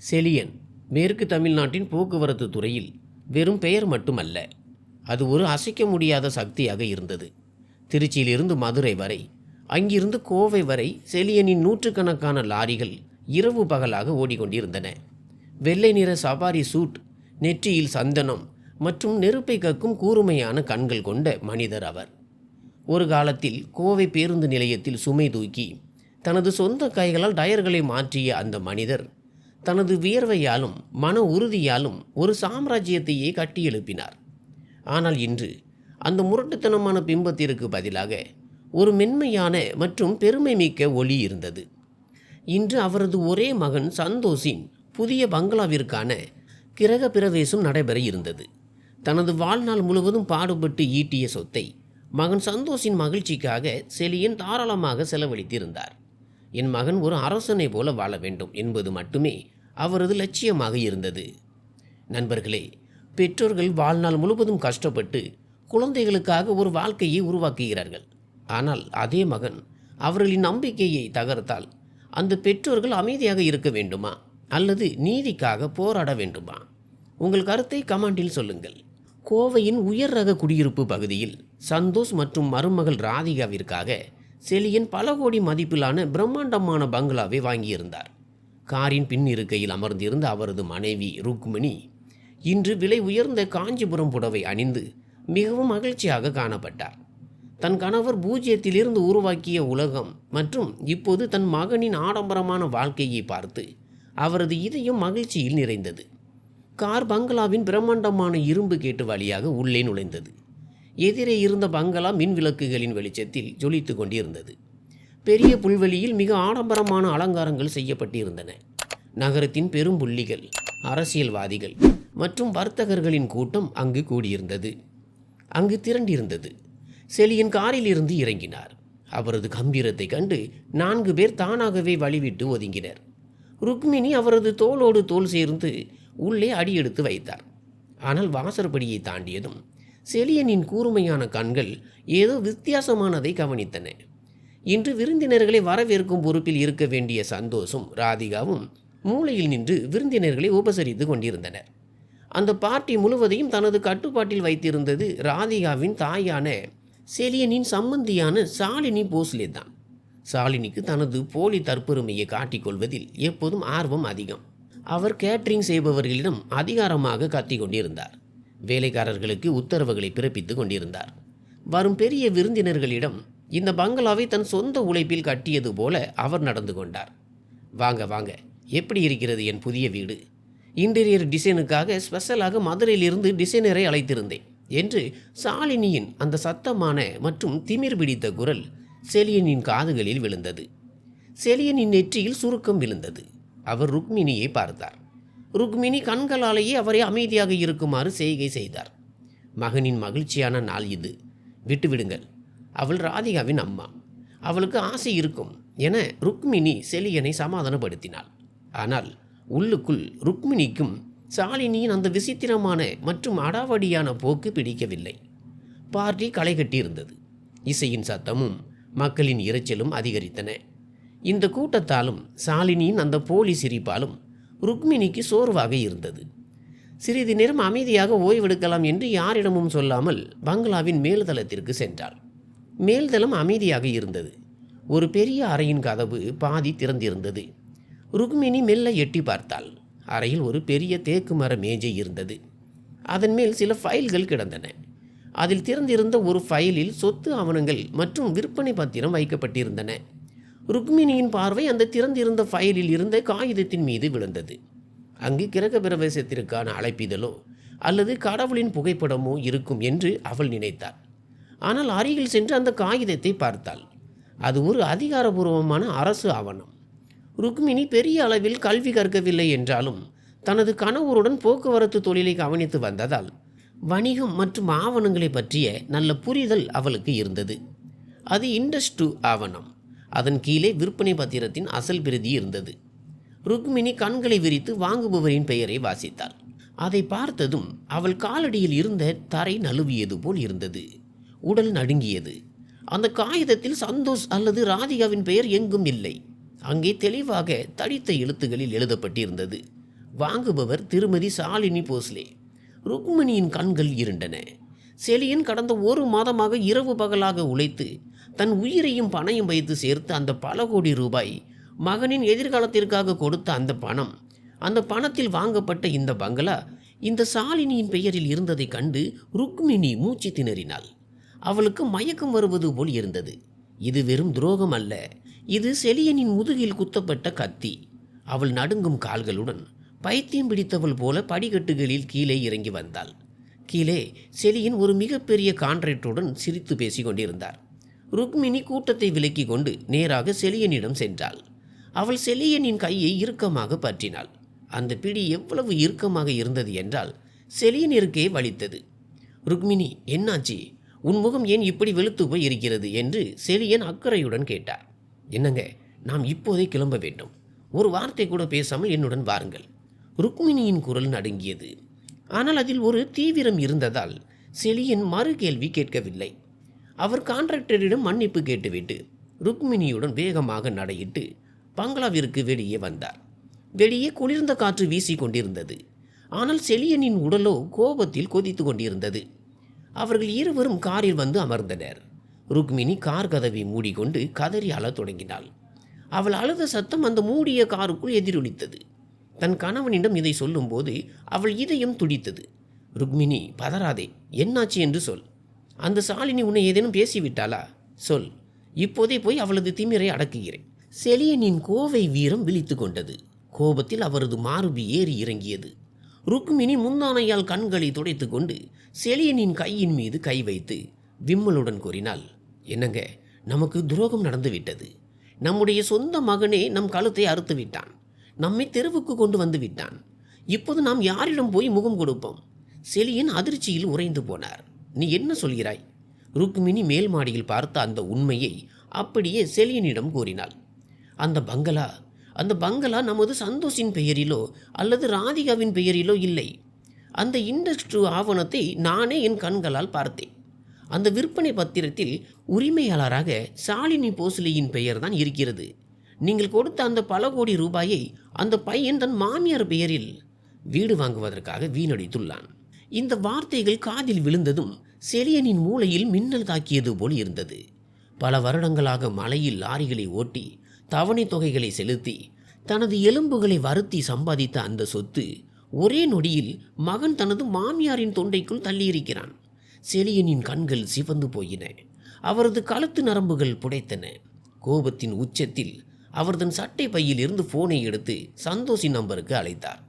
செலியன் மேற்கு தமிழ்நாட்டின் போக்குவரத்து துறையில் வெறும் பெயர் மட்டுமல்ல, அது ஒரு அசைக்க முடியாத சக்தியாக இருந்தது. திருச்சியிலிருந்து மதுரை வரை, அங்கிருந்து கோவை வரை செலியனின் நூற்றுக்கணக்கான லாரிகள் இரவு பகலாக ஓடிக்கொண்டிருந்தன. வெள்ளை நிற சவாரி சூட், நெற்றியில் சந்தனம் மற்றும் நெருப்பை கக்கும் கூர்மையான கண்கள் கொண்ட மனிதர் அவர். ஒரு காலத்தில் கோவை பேருந்து நிலையத்தில் சுமை தூக்கி தனது சொந்த கைகளால் டயர்களை மாற்றிய அந்த மனிதர் தனது வியர்வையாலும் மன உறுதியாலும் ஒரு சாம்ராஜ்யத்தையே கட்டியெழுப்பினார். ஆனால் இன்று அந்த முரட்டுத்தனமான பிம்பத்திற்கு பதிலாக ஒரு மென்மையான மற்றும் பெருமை மிக்க ஒளி இருந்தது. இன்று அவரது ஒரே மகன் சந்தோஷின் புதிய பங்களாவிற்கான கிரக பிரவேசம் நடைபெற இருந்தது. தனது வாழ்நாள் முழுவதும் பாடுபட்டு ஈட்டிய சொத்தை மகன் சந்தோஷின் மகிழ்ச்சிக்காக செலியன் தாராளமாக செலவழித்திருந்தார். என் மகன் ஒரு அரசனை போல வாழ வேண்டும் என்பது மட்டுமே அவரது லட்சியமாக இருந்தது. நண்பர்களே, பெற்றோர்கள் வாழ்நாள் முழுவதும் கஷ்டப்பட்டு குழந்தைகளுக்காக ஒரு வாழ்க்கையை உருவாக்குகிறார்கள். ஆனால் அதே மகன் அவர்களின் நம்பிக்கையை தகர்த்தால் அந்த பெற்றோர்கள் அமைதியாக இருக்க வேண்டுமா அல்லது நீதிக்காக போராட வேண்டுமா? உங்கள் கருத்தை கமெண்டில் சொல்லுங்கள். கோவையின் உயர் ரக குடியிருப்பு பகுதியில் சந்தோஷ் மற்றும் மருமகள் ராதிகாவிற்காக செலியன் பல கோடி மதிப்பிலான பிரம்மாண்டமான பங்களாவை வாங்கியிருந்தார். காரின் பின் இருக்கையில் அமர்ந்திருந்த அவரது மனைவி ருக்மிணி இன்று விலை உயர்ந்த காஞ்சிபுரம் புடவை அணிந்து மிகவும் மகிழ்ச்சியாக காணப்பட்டார். தன் கணவர் பூஜ்ஜியத்திலிருந்து உருவாக்கிய உலகம் மற்றும் இப்போது தன் மகனின் ஆடம்பரமான வாழ்க்கையை பார்த்து அவரது இதயம் மகிழ்ச்சியில் நிறைந்தது. கார் பங்களாவின் பிரம்மாண்டமான இரும்பு கேட்டு வழியாக உள்ளே நுழைந்தது. எதிரே இருந்த பங்களா மின் விளக்குகளின் வெளிச்சத்தில் ஜொலித்து கொண்டிருந்தது. பெரிய புல்வெளியில் மிக ஆடம்பரமான அலங்காரங்கள் செய்யப்பட்டிருந்தன. நகரத்தின் பெரும் புள்ளிகள், அரசியல்வாதிகள் மற்றும் வர்த்தகர்களின் கூட்டம் அங்கு கூடியிருந்தது. அங்கு திரண்டிருந்தது. செலியன் காரில் இருந்து இறங்கினார். அவரது கம்பீரத்தை கண்டு 4 பேர் தானாகவே வழிவிட்டு ஒதுங்கினர். ருக்மிணி அவரது தோளோடு தோள் சேர்ந்து உள்ளே அடியெடுத்து வைத்தார். ஆனால் வாசற்படியை தாண்டியதும் செலியனின் கூர்மையான கண்கள் ஏதோ வித்தியாசமானதை கவனித்தன. இன்று விருந்தினர்களை வரவேற்கும் பொறுப்பில் இருக்க வேண்டிய சந்தோஷும் ராதிகாவும் மூலையில் நின்று விருந்தினர்களை உபசரித்து கொண்டிருந்தனர். அந்த பார்ட்டி முழுவதையும் தனது கட்டுப்பாட்டில் வைத்திருந்தது ராதிகாவின் தாயான செலியனின் சம்பந்தியான ஷாலினி போஸ்லே தான். ஷாலினிக்கு தனது போலி தற்பெருமையை காட்டிக்கொள்வதில் எப்போதும் ஆர்வம் அதிகம். அவர் கேட்டரிங் செய்பவர்களிடம் அதிகாரமாக கத்திக் கொண்டிருந்தார். வேலைக்காரர்களுக்கு உத்தரவுகளை பிறப்பித்து கொண்டிருந்தார். வரும் பெரிய விருந்தினர்களிடம் இந்த பங்களாவை தன் சொந்த உழைப்பில் கட்டியது போல அவர் நடந்து கொண்டார். வாங்க வாங்க, எப்படி இருக்கிறது என் புதிய வீடு? இன்டீரியர் டிசைனுக்காக ஸ்பெஷலாக மதுரையிலிருந்து டிசைனரை அழைத்திருந்தேன் என்று ஷாலினியின் அந்த சத்தமான மற்றும் திமிர் பிடித்த குரல் செலியனின் காதுகளில் விழுந்தது. செலியனின் நெற்றியில் சுருக்கம் விழுந்தது. அவர் ருக்மிணியை பார்த்தார். ருக்மிணி கண்களாலேயே அவரை அமைதியாக இருக்குமாறு செய்கை செய்தார். மகனின் மகிழ்ச்சியான நாள் இது, விட்டுவிடுங்கள். அவள் ராதிகாவின் அம்மா, அவளுக்கு ஆசை இருக்கும் என ருக்மிணி செலியனை சமாதானப்படுத்தினாள். ஆனால் உள்ளுக்குள் ருக்மிணிக்கும் ஷாலினியின் அந்த விசித்திரமான மற்றும் அடாவடியான போக்கு பிடிக்கவில்லை. பார்ட்டி களை கட்டியிருந்தது. இசையின் சத்தமும் மக்களின் இரைச்சலும் அதிகரித்தன. இந்த கூட்டத்தாலும் ஷாலினியின் அந்த போலி சிரிப்பாலும் ருக்மிணிக்கு சோர்வாக இருந்தது. சிறிது நேரம் அமைதியாக ஓய்வெடுக்கலாம் என்று யாரிடமும் சொல்லாமல் பங்களாவின் மேல்தளத்திற்கு சென்றாள். மேல்தளம் அமைதியாக இருந்தது. ஒரு பெரிய அறையின் கதவு பாதி திறந்திருந்தது. ருக்மிணி மெல்ல எட்டி பார்த்தாள். அறையில் ஒரு பெரிய தேக்கு மர மேஜை இருந்தது. அதன் மேல் சில ஃபைல்கள் கிடந்தன. அதில் திறந்திருந்த ஒரு ஃபைலில் சொத்து ஆவணங்கள் மற்றும் விற்பனை பத்திரம் வைக்கப்பட்டிருந்தன. ருக்மிணியின் பார்வை அந்த திறந்திருந்த ஃபைலில் இருந்த காகிதத்தின் மீது விழுந்தது. அங்கு கிரக பிரவேசத்திற்கான அழைப்பிதழோ அல்லது கடவுளின் புகைப்படமோ இருக்கும் என்று அவள் நினைத்தாள். ஆனால் அருகில் சென்று அந்த காகிதத்தை பார்த்தாள். அது ஒரு அதிகாரபூர்வமான அரசு ஆவணம். ருக்மிணி பெரிய அளவில் கல்வி கற்கவில்லை என்றாலும் தனது கணவருடன் போக்குவரத்து தொழிலை கவனித்து வந்ததால் வணிகம் மற்றும் ஆவணங்களை பற்றிய நல்ல புரிதல் அவளுக்கு இருந்தது. அது இண்டஸ் 2 ஆவணம். அதன் கீழே விற்பனை பத்திரத்தின் அசல் பிரதி இருந்தது. ருக்மிணி கண்களை விரித்து வாங்குபவரின் பெயரை வாசித்தாள். அதை பார்த்ததும் அவள் காலடியில் இருந்த தரை நழுவியது போல் இருந்தது. உடல் நடுங்கியது. அந்த காகிதத்தில் சந்தோஷ் அல்லது ராதிகாவின் பெயர் எங்கும் இல்லை. அங்கே தெளிவாக தடித்த எழுத்துகளில் எழுதப்பட்டிருந்தது, வாங்குபவர் திருமதி சாலினி போஸ்லே. ருக்மிணியின் கண்கள் இருண்டன. செலியன் கடந்த 1 மாதமாக இரவு பகலாக உழைத்து தன் உயிரையும் பணையும் வைத்து சேர்த்து அந்த பல கோடி ரூபாய் மகனின் எதிர்காலத்திற்காக கொடுத்த அந்த பணம், அந்த பணத்தில் வாங்கப்பட்ட இந்த பங்களா இந்த சாலினியின் பெயரில் இருந்ததை கண்டு ருக்மிணி மூச்சு திணறினாள். அவளுக்கு மயக்கம் வருவது போல் இருந்தது. இது வெறும் துரோகம் அல்ல, இது செலியனின் முதுகில் குத்தப்பட்ட கத்தி. அவள் நடுங்கும் கால்களுடன் பைத்தியம் பிடித்தவள் போல படிக்கட்டுகளில் கீழே இறங்கி வந்தாள். கீழே செலியன் ஒரு மிகப்பெரிய கான்ட்ராக்டருடன் சிரித்து பேசி கொண்டிருந்தார். ருக்மிணி கூட்டத்தை விலக்கி கொண்டு நேராக செலியனிடம் சென்றாள். அவள் செலியனின் கையை இறுக்கமாக பற்றினாள். அந்த பிடி எவ்வளவு இறுக்கமாக இருந்தது என்றால் செலியனிற்கே வலித்தது. ருக்மிணி, என்னாச்சு? உன் முகம் ஏன் இப்படி வெளுத்து போய் இருக்கிறது என்று செலியன் அக்கறையுடன் கேட்டார். என்னங்க, நாம் இப்போதே கிளம்ப வேண்டும். ஒரு வார்த்தை கூட பேசாமல் என்னுடன் வாருங்கள். ருக்மிணியின் குரல் நடுங்கியது. ஆனால் அதில் ஒரு தீவிரம் இருந்ததால் செலியன் மறு கேள்வி கேட்கவில்லை. அவர் கான்ட்ராக்டரிடம் மன்னிப்பு கேட்டுவிட்டு ருக்மிணியுடன் வேகமாக நடையிட்டு பங்களாவிற்கு வெளியே வந்தார். வெளியே குளிர்ந்த காற்று வீசி கொண்டிருந்தது. ஆனால் செலியனின் உடலோ கோபத்தில் கொதித்து கொண்டிருந்தது. அவர்கள் இருவரும் காரில் வந்து அமர்ந்தனர். ருக்மிணி கார் கதவை மூடிக்கொண்டு கதறி அழத் தொடங்கினாள். அவள் அழுத சத்தம் அந்த மூடிய காருக்குள் எதிரொலித்தது. தன் கணவனிடம் இதை சொல்லும்போது அவள் இதயம் துடித்தது. ருக்மிணி, பதறாதே, என்னாச்சு என்று சொல். அந்த சாலினி உன்னை ஏதேனும் பேசிவிட்டாளா? சொல். இப்போதே போய் அவளது திமிரை அடக்குகிறேன். செலியனின் கோவை வீரம் விழித்து கொண்டது. கோபத்தில் அவரது மார்பு ஏறி இறங்கியது. ருக்மிணி முந்தானையால் கண்களை துடைத்து கொண்டு செலியனின் கையின் மீது கை வைத்து விம்மலுடன் கூறினாள், என்னங்க, நமக்கு துரோகம் நடந்துவிட்டது. நம்முடைய சொந்த மகனே நம் கழுத்தை அறுத்து விட்டான். நம்மை தெருவுக்கு கொண்டு வந்து விட்டான். இப்போது நாம் யாரிடம் போய் முகம் கொடுப்போம்? செலியன் அதிர்ச்சியில் உறைந்து போனார். நீ என்ன சொல்கிறாய்? ருக்மிணி மேல் மாடியில் பார்த்த அந்த உண்மையை அப்படியே செலியனிடம் கூறினாள். அந்த பங்களா நமது சந்தோஷின் பெயரிலோ அல்லது ராதிகாவின் பெயரிலோ இல்லை. அந்த இண்டஸ்ட்ரி ஆவணத்தை நானே என் கண்களால் பார்த்தேன். அந்த விற்பனை பத்திரத்தில் உரிமையாளராக சாலினி போஸ்லேயின் பெயர்தான் இருக்கிறது. நீங்கள் கொடுத்த அந்த பல கோடி ரூபாயை அந்த பையன் தன் மாமியார் பெயரில் வீடு வாங்குவதற்காக வீணடித்துள்ளான். இந்த வார்த்தைகள் காதில் விழுந்ததும் செலியனின் மூளையில் மின்னல் தாக்கியது போல் இருந்தது. பல வருடங்களாக மலையில் லாரிகளை ஓட்டி தவணை தொகைகளை செலுத்தி தனது எலும்புகளை வருத்தி சம்பாதித்த அந்த சொத்து ஒரே நொடியில் மகன் தனது மாமியாரின் தொண்டைக்குள் தள்ளியிருக்கிறான். செலியனின் கண்கள் சிவந்து போயின. அவரது கழுத்து நரம்புகள் புடைத்தன. கோபத்தின் உச்சத்தில் அவர் தன் சட்டை பையில் இருந்து போனை எடுத்து சந்தோஷின் நம்பருக்கு அழைத்தார்.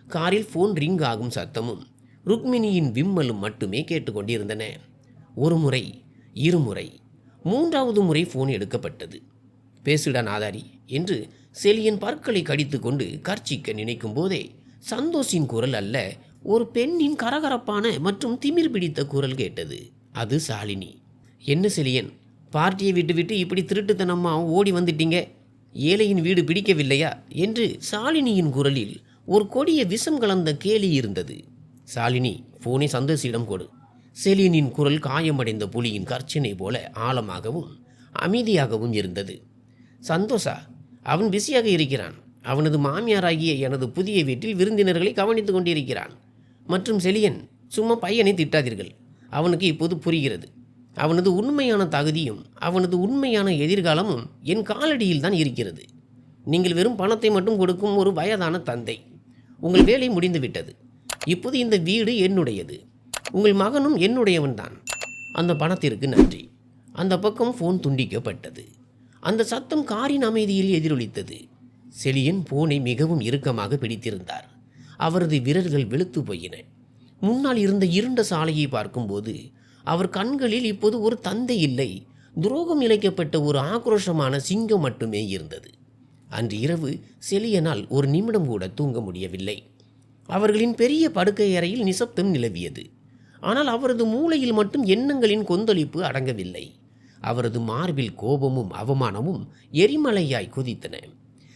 காரில் போன் ரிங் ஆகும் சத்தமும் ருக்மிணியின் விம்மலும் மட்டுமே கேட்டுக்கொண்டிருந்தன. ஒரு முறை, இருமுறை, 3வது முறை போன் எடுக்கப்பட்டது. பேசுடா நாதாரி என்று செலியன் பற்களை கடித்து கொண்டு கர்ச்சிக்க நினைக்கும் போதே சந்தோஷின் குரல் அல்ல, ஒரு பெண்ணின் கரகரப்பான மற்றும் திமிர் பிடித்த குரல் கேட்டது. அது சாலினி. என்ன செலியன், பார்ட்டியை விட்டு இப்படி திருட்டுத்தனமா ஓடி வந்துட்டீங்க? ஏழையின் வீடு பிடிக்கவில்லையா என்று சாலினியின் குரலில் ஒரு கொடிய விஷம் கலந்த கேலி இருந்தது. சாலினி, போனை சந்தோஷிடம் கொடு. செலியனின் குரல் காயமடைந்த புலியின் கர்ச்சனை போல ஆழமாகவும் அமைதியாகவும் இருந்தது. சந்தோஷா, அவன் பிஸியாக இருக்கிறான். அவனது மாமியாராகிய எனது புதிய வீட்டில் விருந்தினர்களை கவனித்து கொண்டிருக்கிறான். மற்றும் செலியன், சும்மா பையனை திட்டாதீர்கள். அவனுக்கு இப்போது புரிகிறது. அவனது உண்மையான தகுதியும் அவனது உண்மையான எதிர்காலமும் என் காலடியில் தான் இருக்கிறது. நீங்கள் வெறும் பணத்தை மட்டும் கொடுக்கும் ஒரு வயதான தந்தை. உங்கள் வேலை முடிந்துவிட்டது. இப்போது இந்த வீடு என்னுடையது. உங்கள் மகனும் என்னுடையவன்தான். அந்த பணத்திற்கு நன்றி. அந்த பக்கம் ஃபோன் துண்டிக்கப்பட்டது. அந்த சத்தம் காரின் அமைதியில் எதிரொலித்தது. செலியன் போனை மிகவும் இறுக்கமாக பிடித்திருந்தார். அவரது விரல்கள் வெளுத்து போயின. முன்னால் இருந்த இருண்ட சாலையை பார்க்கும்போது அவர் கண்களில் இப்போது ஒரு தந்தை இல்லை, துரோகம் இழைக்கப்பட்ட ஒரு ஆக்ரோஷமான சிங்கம் மட்டுமே இருந்தது. அன்று இரவு செலியனால் ஒரு நிமிடம் கூட தூங்க முடியவில்லை. அவர்களின் பெரிய படுக்கை அறையில் நிசப்தம் நிலவியது. ஆனால் அவரது மூளையில் மட்டும் எண்ணங்களின் கொந்தளிப்பு அடங்கவில்லை. அவரது மார்பில் கோபமும் அவமானமும் எரிமலையாய் கொதித்தன.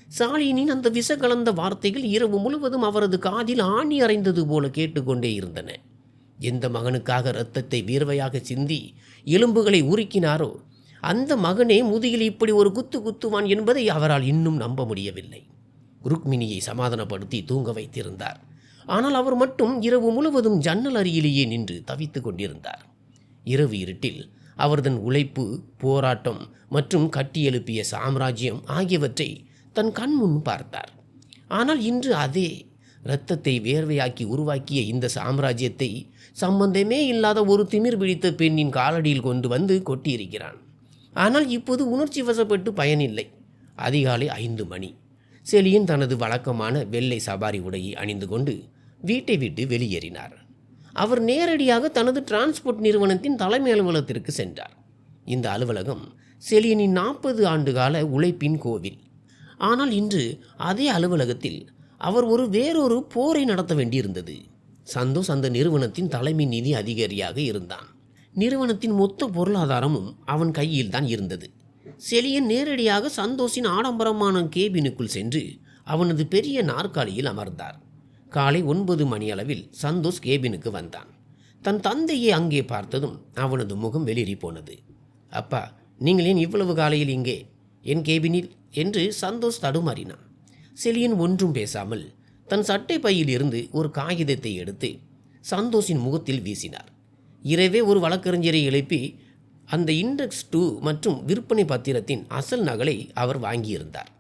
சாலினின் அந்த விஷ கலந்த வார்த்தைகள் இரவு முழுவதும் அவரது காதில் ஆணி அறைந்தது போல கேட்டுக்கொண்டே இருந்தன. எந்த மகனுக்காக இரத்தத்தை வீர்வையாக சிந்தி எலும்புகளை உருக்கினாரோ அந்த மகனே முதுகில் இப்படி ஒரு குத்து குத்துவான் என்பதை அவரால் இன்னும் நம்ப முடியவில்லை. ருக்மிணியை சமாதானப்படுத்தி தூங்க வைத்திருந்தார். ஆனால் அவர் மட்டும் இரவு முழுவதும் ஜன்னல் அருகிலேயே நின்று தவித்து கொண்டிருந்தார். இரவு இருட்டில் அவர் தன் உழைப்பு, போராட்டம் மற்றும் கட்டியெழுப்பிய சாம்ராஜ்யம் ஆகியவற்றை தன் கண்முன் பார்த்தார். ஆனால் இன்று அதே இரத்தத்தை வேர்வையாக்கி உருவாக்கிய இந்த சாம்ராஜ்யத்தை சம்பந்தமே இல்லாத ஒரு திமிர் பிடித்த பெண்ணின் காலடியில் கொண்டு வந்து கொட்டியிருக்கிறான். ஆனால் இப்போது உணர்ச்சி வசப்பட்டு பயனில்லை. அதிகாலை 5 மணி. செலியன் தனது வழக்கமான வெள்ளை சபாரி உடையை அணிந்து கொண்டு வீட்டை விட்டு வெளியேறினார். அவர் நேரடியாக தனது டிரான்ஸ்போர்ட் நிறுவனத்தின் தலைமை அலுவலகத்திற்கு சென்றார். இந்த அலுவலகம் செலியனின் 40 ஆண்டுகால உழைப்பின் கோவில். ஆனால் இன்று அதே அலுவலகத்தில் அவர் வேறொரு போரை நடத்த வேண்டியிருந்தது. சந்தோஷ் அந்த நிறுவனத்தின் தலைமை நிதி அதிகாரியாக இருந்தான். நிறுவனத்தின் மொத்த பொருளாதாரமும் அவன் கையில் தான் இருந்தது. செலியன் நேரடியாக சந்தோஷின் ஆடம்பரமான கேபினுக்குள் சென்று அவனது பெரிய நாற்காலியில் அமர்ந்தார். காலை 9 மணி அளவில் சந்தோஷ் கேபினுக்கு வந்தான். தன் தந்தையை அங்கே பார்த்ததும் அவனது முகம் வெளிரி போனது. அப்பா, நீங்கள் ஏன் இவ்வளவு காலையில் இங்கே என் கேபினில் என்று சந்தோஷ் தடுமாறினான். செலியன் ஒன்றும் பேசாமல் தன் சட்டை பையில் இருந்து ஒரு காகிதத்தை எடுத்து சந்தோஷின் முகத்தில் வீசினார். இரவே ஒரு வழக்கறிஞரை எழுப்பி அந்த இண்டெக்ஸ் 2 மற்றும் விற்பனை பத்திரத்தின் அசல் நகலை அவர் வாங்கியிருந்தார்.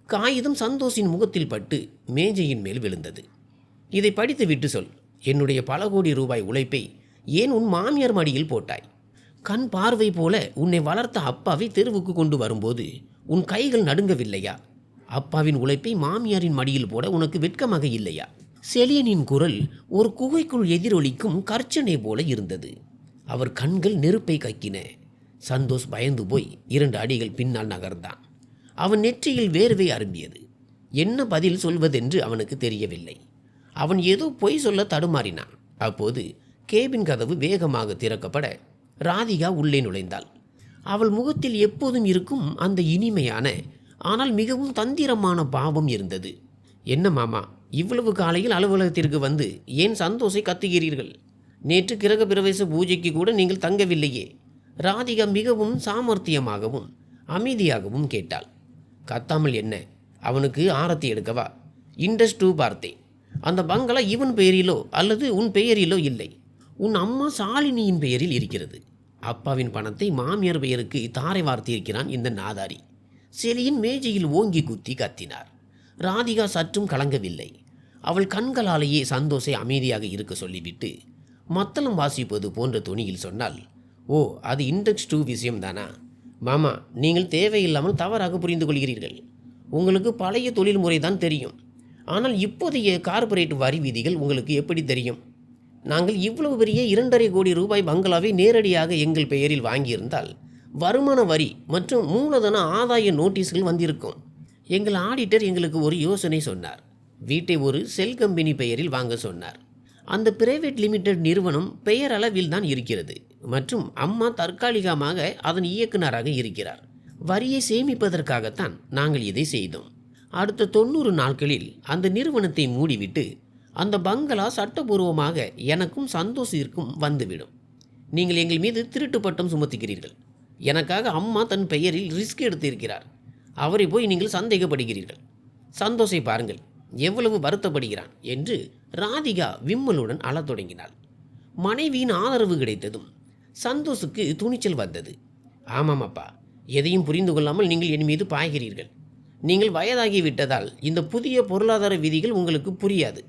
காகிதம் சந்தோஷின் முகத்தில் பட்டு மேஜையின் மேல் விழுந்தது. இதை படித்து விட்டு சொல். என்னுடைய பல கோடி ரூபாய் உழைப்பை ஏன் உன் மாமியார் மடியில் போட்டாய்? கண் பார்வை போல உன்னை வளர்த்த அப்பாவை தெருவுக்கு கொண்டு வரும்போது உன் கைகள் நடுங்கவில்லையா? அப்பாவின் உழைப்பை மாமியாரின் மடியில் போட உனக்கு வெட்கமாக இல்லையா? செலியனின் குரல் ஒரு குகைக்குள் எதிரொலிக்கும் கர்ச்சனை போல இருந்தது. அவர் கண்கள் நெருப்பை கக்கின. சந்தோஷ் பயந்து போய் 2 அடிகள் பின்னால் நகர்ந்தான். அவன் நெற்றியில் வேர்வை அரும்பியது. என்ன பதில் சொல்வதென்று அவனுக்கு தெரியவில்லை. அவன் ஏதோ பொய் சொல்ல தடுமாறினான். அப்போது கேபின் கதவு வேகமாக திறக்கப்பட ராதிகா உள்ளே நுழைந்தாள். அவள் முகத்தில் எப்போதும் இருக்கும் அந்த இனிமையான ஆனால் மிகவும் தந்திரமான பாவம் இருந்தது. என்ன மாமா, இவ்வளவு காலையில் அலுவலகத்திற்கு வந்து ஏன் சந்தோஷை கத்துகிறீர்கள்? நேற்று கிரக பிரவேச பூஜைக்கு கூட நீங்கள் தங்கவில்லையே? ராதிகா மிகவும் சாமர்த்தியமாகவும் அமைதியாகவும் கேட்டாள். கத்தாமல் என்ன? அவனுக்கு ஆரத்தி எடுக்கவா? இண்டஸ் 2 பார்த்தேன். அந்த பங்களா இவன் பெயரிலோ அல்லது உன் பெயரிலோ இல்லை. உன் அம்மா சாலினியின் பெயரில் இருக்கிறது. அப்பாவின் பணத்தை மாமியார் பெயருக்கு தாரை வார்த்திருக்கிறான் இந்த நாதாரி. செலியன் மேஜையில் ஓங்கி குத்தி கத்தினார். ராதிகா சற்றும் கலங்கவில்லை. அவள் கண்களாலேயே சந்தோஷை அமைதியாக இருக்க சொல்லிவிட்டு மத்தளம் வாசிப்பது போன்ற துணியில் சொன்னால், ஓ, அது இண்டெக்ஸ் 2 விஷயம்தானா? மாமா, நீங்கள் தேவையில்லாமல் தவறாக புரிந்து கொள்கிறீர்கள். உங்களுக்கு பழைய தொழில் முறைதான் தெரியும். ஆனால் இப்போதைய கார்ப்பரேட் வரி விதிகள் உங்களுக்கு எப்படி தெரியும்? நாங்கள் இவ்வளவு பெரிய 2.5 கோடி ரூபாய் பங்களாவை நேரடியாக எங்கள் பெயரில் வாங்கியிருந்தால் வருமான வரி மற்றும் மூலதன ஆதாய நோட்டீஸ்கள் வந்திருக்கும். எங்கள் ஆடிட்டர் எங்களுக்கு ஒரு யோசனை சொன்னார். வீட்டை ஒரு செல் கம்பெனி பெயரில் வாங்க சொன்னார். அந்த பிரைவேட் லிமிடெட் நிறுவனம் பெயர் அளவில் தான் இருக்கிறது மற்றும் அம்மா தற்காலிகமாக அதன் இயக்குநராக இருக்கிறார். வரியை சேமிப்பதற்காகத்தான் நாங்கள் இதை செய்தோம். அடுத்த 90 நாட்களில் அந்த நிறுவனத்தை மூடிவிட்டு அந்த பங்களா சட்டபூர்வமாக எனக்கும் சந்தோஷிற்கும் வந்துவிடும். நீங்கள் எங்கள் மீது திருட்டு பட்டம் சுமத்துகிறீர்கள். எனக்காக அம்மா தன் பெயரில் ரிஸ்க் எடுத்திருக்கிறார். அவரை போய் நீங்கள் சந்தேகப்படுகிறீர்கள். சந்தோஷை பாருங்கள், எவ்வளவு வருத்தப்படுகிறான் என்று ராதிகா விம்மலுடன் அழத் தொடங்கினாள். மனைவியின் ஆதரவு கிடைத்ததும் சந்தோஷுக்கு துணிச்சல் வந்தது. ஆமாம் அப்பா, எதையும் புரிந்து கொள்ளாமல் நீங்கள் என் மீது பாய்கிறீர்கள். நீங்கள் வயதாகிவிட்டதால் இந்த புதிய பொருளாதார விதிகள் உங்களுக்கு புரியாது.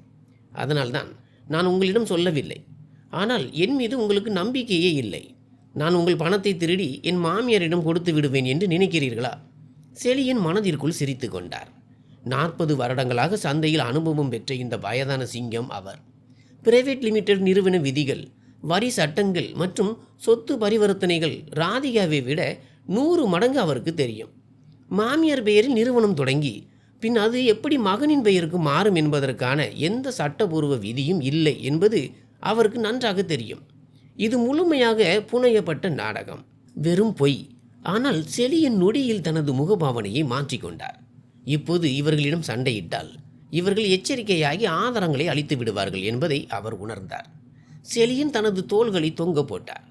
அதனால்தான் நான் உங்களிடம் சொல்லவில்லை. ஆனால் என் மீது உங்களுக்கு நம்பிக்கையே இல்லை. நான் உங்கள் பணத்தை திருடி என் மாமியாரிடம் கொடுத்து விடுவேன் என்று நினைக்கிறீர்களா? செலியன் மனதிற்குள் சிரித்து கொண்டார். 40 வருடங்களாக சந்தையில் அனுபவம் பெற்ற இந்த வயதான சிங்கம் அவர். பிரைவேட் லிமிடெட் நிறுவன விதிகள், வரி சட்டங்கள் மற்றும் சொத்து பரிவர்த்தனைகள் ராதிகாவை விட 100 மடங்கு அவருக்கு தெரியும். மாமியார் பெயரில் நிறுவனம் தொடங்கி பின் அது எப்படி மகனின் பெயருக்கு மாறும் என்பதற்கான எந்த சட்டபூர்வ விதியும் இல்லை என்பது அவருக்கு நன்றாக தெரியும். இது முழுமையாக புனையப்பட்ட நாடகம், வெறும் பொய். ஆனால் செலியன் நொடியில் தனது முகபாவனையை மாற்றிக்கொண்டார். இப்போது இவர்களிடம் சண்டையிட்டால் இவர்கள் எச்சரிக்கையாகி ஆதாரங்களை அளித்து விடுவார்கள் என்பதை அவர் உணர்ந்தார். செலியன் தனது தோள்களை தொங்க போட்டார்.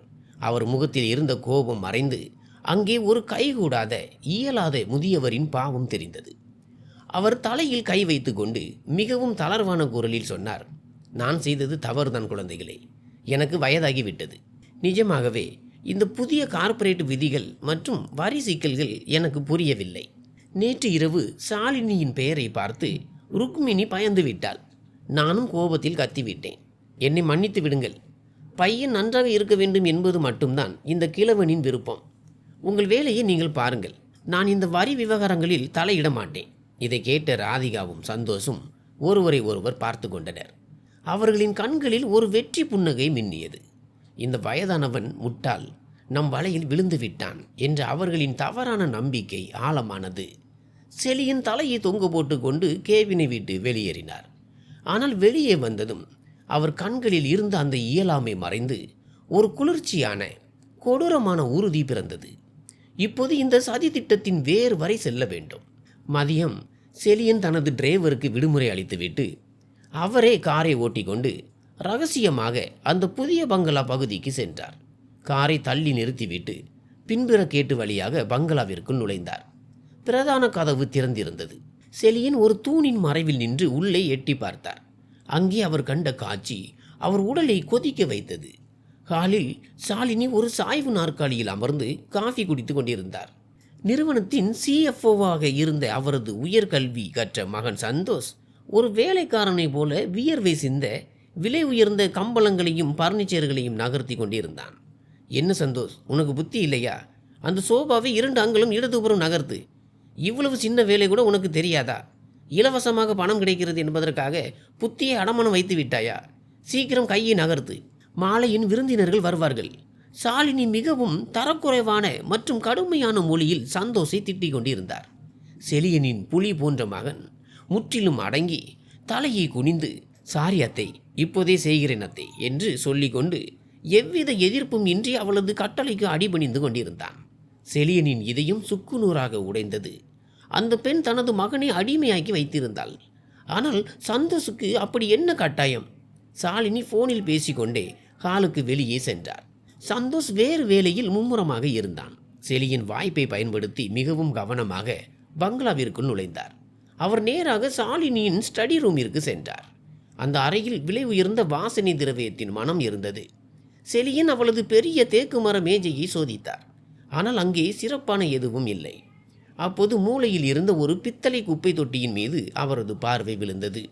அவர் முகத்தில் இருந்த கோபம் மறைந்து அங்கே ஒரு கைகூடாத இயலாத முதியவரின் பாவம் தெரிந்தது. அவர் தலையில் கை வைத்து கொண்டு மிகவும் தளர்வான குரலில் சொன்னார், நான் செய்தது தவறுதான் குழந்தைகளே. எனக்கு வயதாகிவிட்டது. நிஜமாகவே இந்த புதிய கார்ப்பரேட் விதிகள் மற்றும் வரி சிக்கல்கள் எனக்கு புரியவில்லை. நேற்று இரவு ஷாலினியின் பெயரை பார்த்து ருக்மிணி பயந்து விட்டாள். நானும் கோபத்தில் கத்திவிட்டேன். என்னை மன்னித்து விடுங்கள். பையன் நன்றாக இருக்க வேண்டும் என்பது மட்டும்தான் இந்த கிழவனின் விருப்பம். உங்கள் வேலையை நீங்கள் பாருங்கள். நான் இந்த வரி விவகாரங்களில் தலையிட மாட்டேன். இதை கேட்ட ராதிகாவும் சந்தோஷும் ஒருவரை ஒருவர் பார்த்து கொண்டனர். அவர்களின் கண்களில் ஒரு வெற்றி புன்னகை மின்னியது. இந்த வயதானவன் முட்டாள், நம் வலையில் விழுந்து விட்டான் என்ற அவர்களின் தவறான நம்பிக்கை ஆழமானது. செலியன் தலையை தொங்க போட்டு கொண்டு கேபினை விட்டு வெளியேறினார். ஆனால் வெளியே வந்ததும் அவர் கண்களில் இருந்த அந்த இயலாமை மறைந்து ஒரு குளிர்ச்சியான கொடூரமான உறுதி பிறந்தது. இப்போது இந்த சதி திட்டத்தின் வேறு வரை செல்ல வேண்டும். மதியம் செலியன் தனது டிரைவருக்கு விடுமுறை அளித்துவிட்டு அவரே காரை ஓட்டிக்கொண்டு ரகசியமாக அந்த புதிய பங்களா பகுதிக்கு சென்றார். காரை தள்ளி நிறுத்திவிட்டு பின்புற கேட்டு வழியாக பங்களாவிற்குள் நுழைந்தார். பிரதான கதவு திறந்திருந்தது. செலியன் ஒரு தூணின் மறைவில் நின்று உள்ளே எட்டி பார்த்தார். அங்கே அவர் கண்ட காட்சி அவர் உடலை கொதிக்க வைத்தது. ஹாலில் ஷாலினி ஒரு சாய்வு நாற்காலியில் அமர்ந்து காஃபி குடித்து கொண்டிருந்தார். நிறுவனத்தின் CFOவாக இருந்த அவரது உயர்கல்வி கற்ற மகன் சந்தோஷ் ஒரு வேலைக்காரனை போல வியர்வை சிந்த விலை உயர்ந்த கம்பளங்களையும் பர்னிச்சர்களையும் நகர்த்தி கொண்டிருந்தான். என்ன சந்தோஷ், உனக்கு புத்தி இல்லையா? அந்த சோபாவை 2 அங்குலம் இடதுபுறம் நகர்த்து. இவ்வளவு சின்ன வேலை கூட உனக்கு தெரியாதா? இலவசமாக பணம் கிடைக்கிறது என்பதற்காக புத்தியை அடமானம் வைத்து விட்டாயா? சீக்கிரம் கையை நகர்த்து. மாலையின் விருந்தினர்கள் வருவார்கள். ஷாலினி மிகவும் தரக்குறைவான மற்றும் கடுமையான மொழியில் சந்தோஷை திட்டிக் கொண்டிருந்தார். செலியனின் புலி போன்ற மகன் முற்றிலும் அடங்கி தலையை குனிந்து, சாரி அத்தை, இப்போதே செய்கிறேன் அத்தை என்று சொல்லிக்கொண்டு எவ்வித எதிர்ப்பும் இன்றி அவளது கட்டளைக்கு அடிபணிந்து கொண்டிருந்தான். செலியனின் இதயம் சுக்குநூறாக உடைந்தது. அந்த பெண் தனது மகனை அடிமையாக்கி வைத்திருந்தாள். ஆனால் சந்தோஷுக்கு அப்படி என்ன கட்டாயம்? ஷாலினி போனில் பேசிக்கொண்டே ஹாலுக்கு வெளியே சென்றார். சந்தோஷ் வேறு வேலையில் மும்முரமாக இருந்தான். செலியன் வாய்ப்பை பயன்படுத்தி மிகவும் கவனமாக பங்களாவிற்குள் நுழைந்தார். அவர் நேராக ஷாலினியின் ஸ்டடி ரூமிற்கு சென்றார். அந்த அறையில் விலை உயர்ந்த வாசனை திரவியத்தின் மனம் இருந்தது. செலியன் அவளது பெரிய தேக்கு மர மேஜையை சோதித்தார். ஆனால் அங்கே சிறப்பான எதுவும் இல்லை. அப்போது மூலையில் இருந்த ஒரு பித்தளை குப்பை தொட்டியின் மீது அவரது பார்வை விழுந்தது.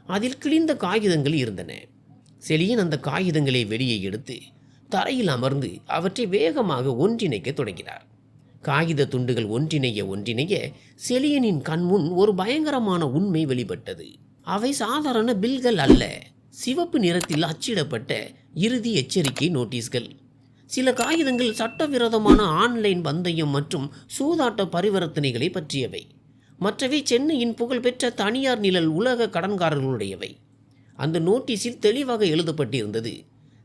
அதில் கிழிந்த காகிதங்கள் இருந்தன. செலியன் அந்த காகிதங்களை வெளியே எடுத்து தரையில் அமர்ந்து அவற்றை வேகமாக ஒன்றிணைக்க தொடங்கினார். காகித துண்டுகள் ஒன்றிணைய செலியனின் கண்முன் ஒரு பயங்கரமான உண்மை வெளிப்பட்டது. அவை சாதாரண பில்கள் அல்ல, சிவப்பு நிறத்தில் அச்சிடப்பட்ட இறுதி எச்சரிக்கை நோட்டீஸ்கள். சில காகிதங்கள் சட்டவிரோதமான ஆன்லைன் பந்தயம் மற்றும் சூதாட்ட பரிவர்த்தனைகளை பற்றியவை. மற்றவை சென்னையின் புகழ்பெற்ற தனியார் நிழல் உலக கடன்காரர்களுடையவை. அந்த நோட்டீஸில் தெளிவாக எழுதப்பட்டிருந்தது,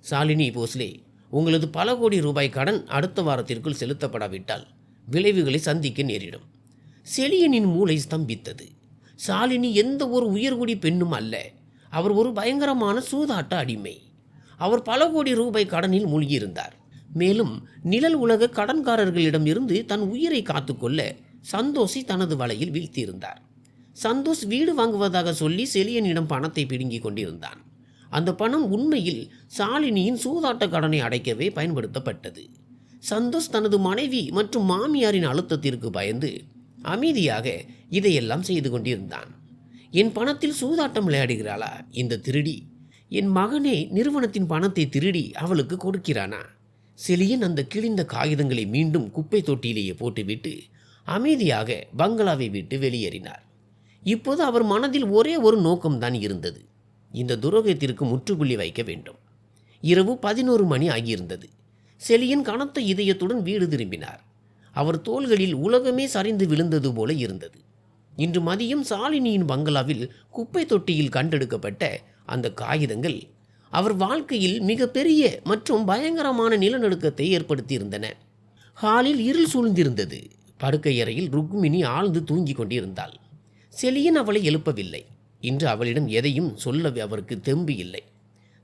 ஷாலினி போஸ்லே, உங்களது பல கோடி ரூபாய் கடன் அடுத்த வாரத்திற்குள் செலுத்தப்படாவிட்டால் விளைவுகளை சந்திக்க நேரிடும். செலியனின் மூளை ஸ்தம்பித்தது. ஷாலினி எந்த ஒரு உயர்குடி பெண்ணும் அல்ல. அவர் ஒரு பயங்கரமான சூதாட்ட அடிமை. அவர் பல கோடி ரூபாய் கடனில் மூழ்கியிருந்தார். மேலும் நிழல் உலக கடன்காரர்களிடம் இருந்து தன் உயிரை காத்துக்கொள்ள சந்தோஷை தனது வலையில் வீழ்த்தியிருந்தார். சந்தோஷ் வீடு வாங்குவதாக சொல்லி செலியனிடம் பணத்தை பிடுங்கி கொண்டிருந்தான். அந்த பணம் உண்மையில் ஷாலினியின் சூதாட்ட கடனை அடைக்கவே பயன்படுத்தப்பட்டது. சந்தோஷ் தனது மனைவி மற்றும் மாமியாரின் அழுத்தத்திற்கு பயந்து அமைதியாக இதையெல்லாம் செய்து கொண்டிருந்தான். என் பணத்தில் சூதாட்டம் விளையாடுகிறாளா இந்த திருடி? என் மகனே நிறுவனத்தின் பணத்தை திருடி அவளுக்கு கொடுக்கிறானா? செலியன் அந்த கிழிந்த காகிதங்களை மீண்டும் குப்பை தொட்டியிலேயே போட்டுவிட்டு அமைதியாக பங்களாவை விட்டு வெளியேறினார். இப்போது அவர் மனதில் ஒரே ஒரு நோக்கம்தான் இருந்தது, இந்த துரோகத்திற்கு முற்றுப்புள்ளி வைக்க வேண்டும். இரவு 11 மணி ஆகியிருந்தது. செலியன் கனத்த இதயத்துடன் வீடு திரும்பினார். அவர் தோள்களில் உலகமே சரிந்து விழுந்தது போல இருந்தது. இன்று மதியம் ஷாலினியின் பங்களாவில் குப்பை தொட்டியில் கண்டெடுக்கப்பட்ட அந்த காகிதங்கள் அவர் வாழ்க்கையில் மிகப்பெரிய மற்றும் பயங்கரமான நிலநடுக்கத்தை ஏற்படுத்தியிருந்தன. ஹாலில் இருள் சூழ்ந்திருந்தது. படுக்கையறையில் ருக்மிணி ஆழ்ந்து தூங்கிக் கொண்டிருந்தாள். செலியன் அவளை எழுப்பவில்லை. இன்று அவளிடம் எதையும் சொல்ல அவருக்கு தெம்பு இல்லை.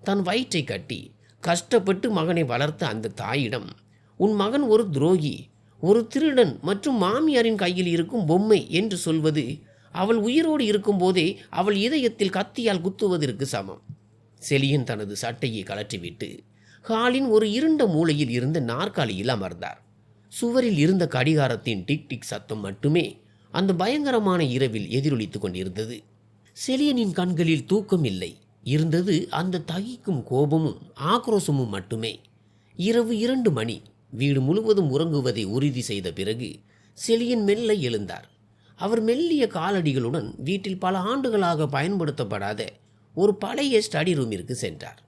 தன் வயிற்றை கட்டி கஷ்டப்பட்டு மகனை வளர்த்த அந்த தாயிடம், உன் மகன் ஒரு துரோகி, ஒரு திருடன் மற்றும் மாமியாரின் கையில் இருக்கும் பொம்மை என்று சொல்வது அவள் உயிரோடு இருக்கும்போதே அவள் இதயத்தில் கத்தியால் குத்துவதற்கு சமம். செலியன் தனது சட்டையை கழற்றிவிட்டு ஹாலின் ஒரு இருண்ட மூலையில் இருந்த நாற்காலியில் அமர்ந்தார். சுவரில் இருந்த கடிகாரத்தின் டிக் டிக் சத்தம் மட்டுமே அந்த பயங்கரமான இரவில் எதிரொலித்துக் கொண்டிருந்தது. செலியனின் கண்களில் தூக்கம் இல்லை. இருந்தது அந்த தகிக்கும் கோபமும் ஆக்ரோஷமும் மட்டுமே. இரவு 2 மணி. வீடு முழுவதும் உறங்குவதை உறுதி செய்த பிறகு செலியன் மெல்ல எழுந்தார். அவர் மெல்லிய காலடிகளுடன் வீட்டில் பல ஆண்டுகளாக பயன்படுத்தப்படாத ஒரு பழைய ஸ்டடி ரூமிற்கு சென்றார்.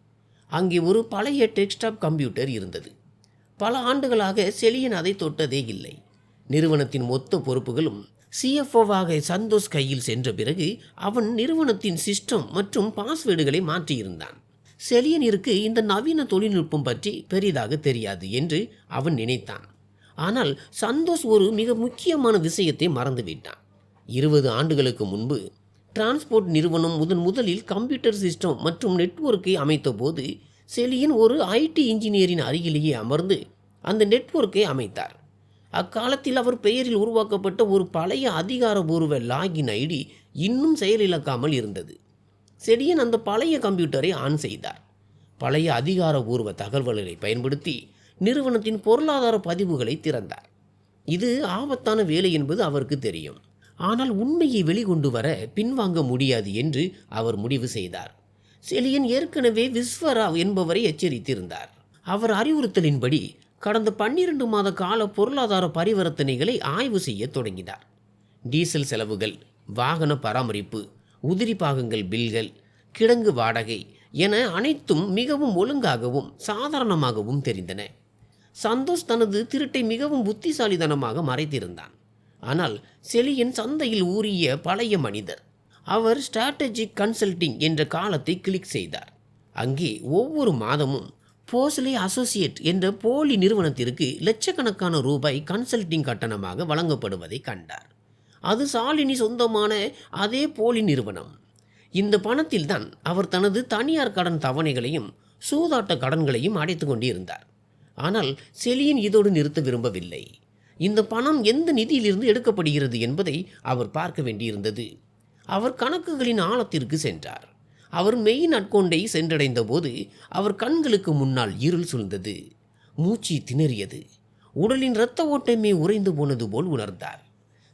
அங்கே ஒரு பழைய டெஸ்க்டாப் கம்ப்யூட்டர் இருந்தது. பல ஆண்டுகளாக செலியன் அதை தொட்டதே இல்லை. நிறுவனத்தின் மொத்த பொறுப்புகளும் சிஎஃப்ஓவாக சந்தோஷ் கையில் சென்ற பிறகு அவன் நிறுவனத்தின் சிஸ்டம் மற்றும் பாஸ்வேர்டுகளை மாற்றியிருந்தான். செலியனிற்கு இந்த நவீன தொழில்நுட்பம் பற்றி பெரிதாக தெரியாது என்று அவன் நினைத்தான். ஆனால் சந்தோஷ் ஒரு மிக முக்கியமான விஷயத்தை மறந்துவிட்டான். 20 ஆண்டுகளுக்கு முன்பு டிரான்ஸ்போர்ட் நிறுவனம் முதலில் கம்ப்யூட்டர் சிஸ்டம் மற்றும் நெட்வொர்க்கை அமைத்த போது செலியன் ஒரு ஐடி இன்ஜினியரின் அருகிலேயே அமர்ந்து அந்த நெட்வொர்க்கை அமைத்தார். அக்காலத்தில் அவர் பெயரில் உருவாக்கப்பட்ட ஒரு பழைய அதிகாரபூர்வ லாகின் ஐடி இன்னும் செயலிழக்காமல் இருந்தது. செலியன் அந்த பழைய கம்ப்யூட்டரை ஆன் செய்தார். பழைய அதிகாரபூர்வ தகவல்களை பயன்படுத்தி நிறுவனத்தின் பொருளாதார பதிவுகளை திறந்தார். இது ஆபத்தான வேலை என்பது அவருக்கு தெரியும். ஆனால் உண்மையை வெளிக்கொண்டு வர பின்வாங்க முடியாது என்று அவர் முடிவு செய்தார். செலியன் ஏற்கனவே விஸ்வராவ் என்பவரை எச்சரித்திருந்தார். அவர் அறிவுறுத்தலின்படி கடந்த 12 மாத கால பொருளாதார பரிவர்த்தனைகளை ஆய்வு செய்ய தொடங்கினார். டீசல் செலவுகள், வாகன பராமரிப்பு, உதிரி பாகங்கள் பில்கள், கிடங்கு வாடகை என அனைத்தும் மிகவும் ஒழுங்காகவும் சாதாரணமாகவும் தெரிந்தன. சந்தோஷ் தனது திருட்டை மிகவும் புத்திசாலித்தனமாக மறைத்திருந்தான். ஆனால் செலியன் சந்தையில் ஊறிய பழைய மனிதர். அவர் ஸ்ட்ராட்டஜிக் கன்சல்டிங் என்ற காலத்தை கிளிக் செய்தார். அங்கே ஒவ்வொரு மாதமும் போஸ்லே அசோசியேட் என்ற போலி நிறுவனத்திற்கு லட்சக்கணக்கான ரூபாய் கன்சல்டிங் கட்டணமாக வழங்கப்படுவதை கண்டார். அது சாலினி சொந்தமான அதே போலி நிறுவனம். இந்த பணத்தில் தான் அவர் தனது தனியார் கடன் தவணைகளையும் சூதாட்ட கடன்களையும் அடைத்து கொண்டிருந்தார். ஆனால் செலியன் இதோடு நிறுத்த விரும்பவில்லை. இந்த பணம் எந்த நிதியிலிருந்து எடுக்கப்படுகிறது என்பதை அவர் பார்க்க வேண்டியிருந்தது. அவர் கணக்குகளின் ஆழத்திற்கு சென்றார். அவர் மெயின் அக்கவுண்டை சென்றடைந்த போது அவர் கண்களுக்கு முன்னால் இருள் சூழ்ந்தது. மூச்சு திணறியது. உடலின் இரத்த ஓட்டமே உறைந்து போனது போல் உணர்ந்தார்.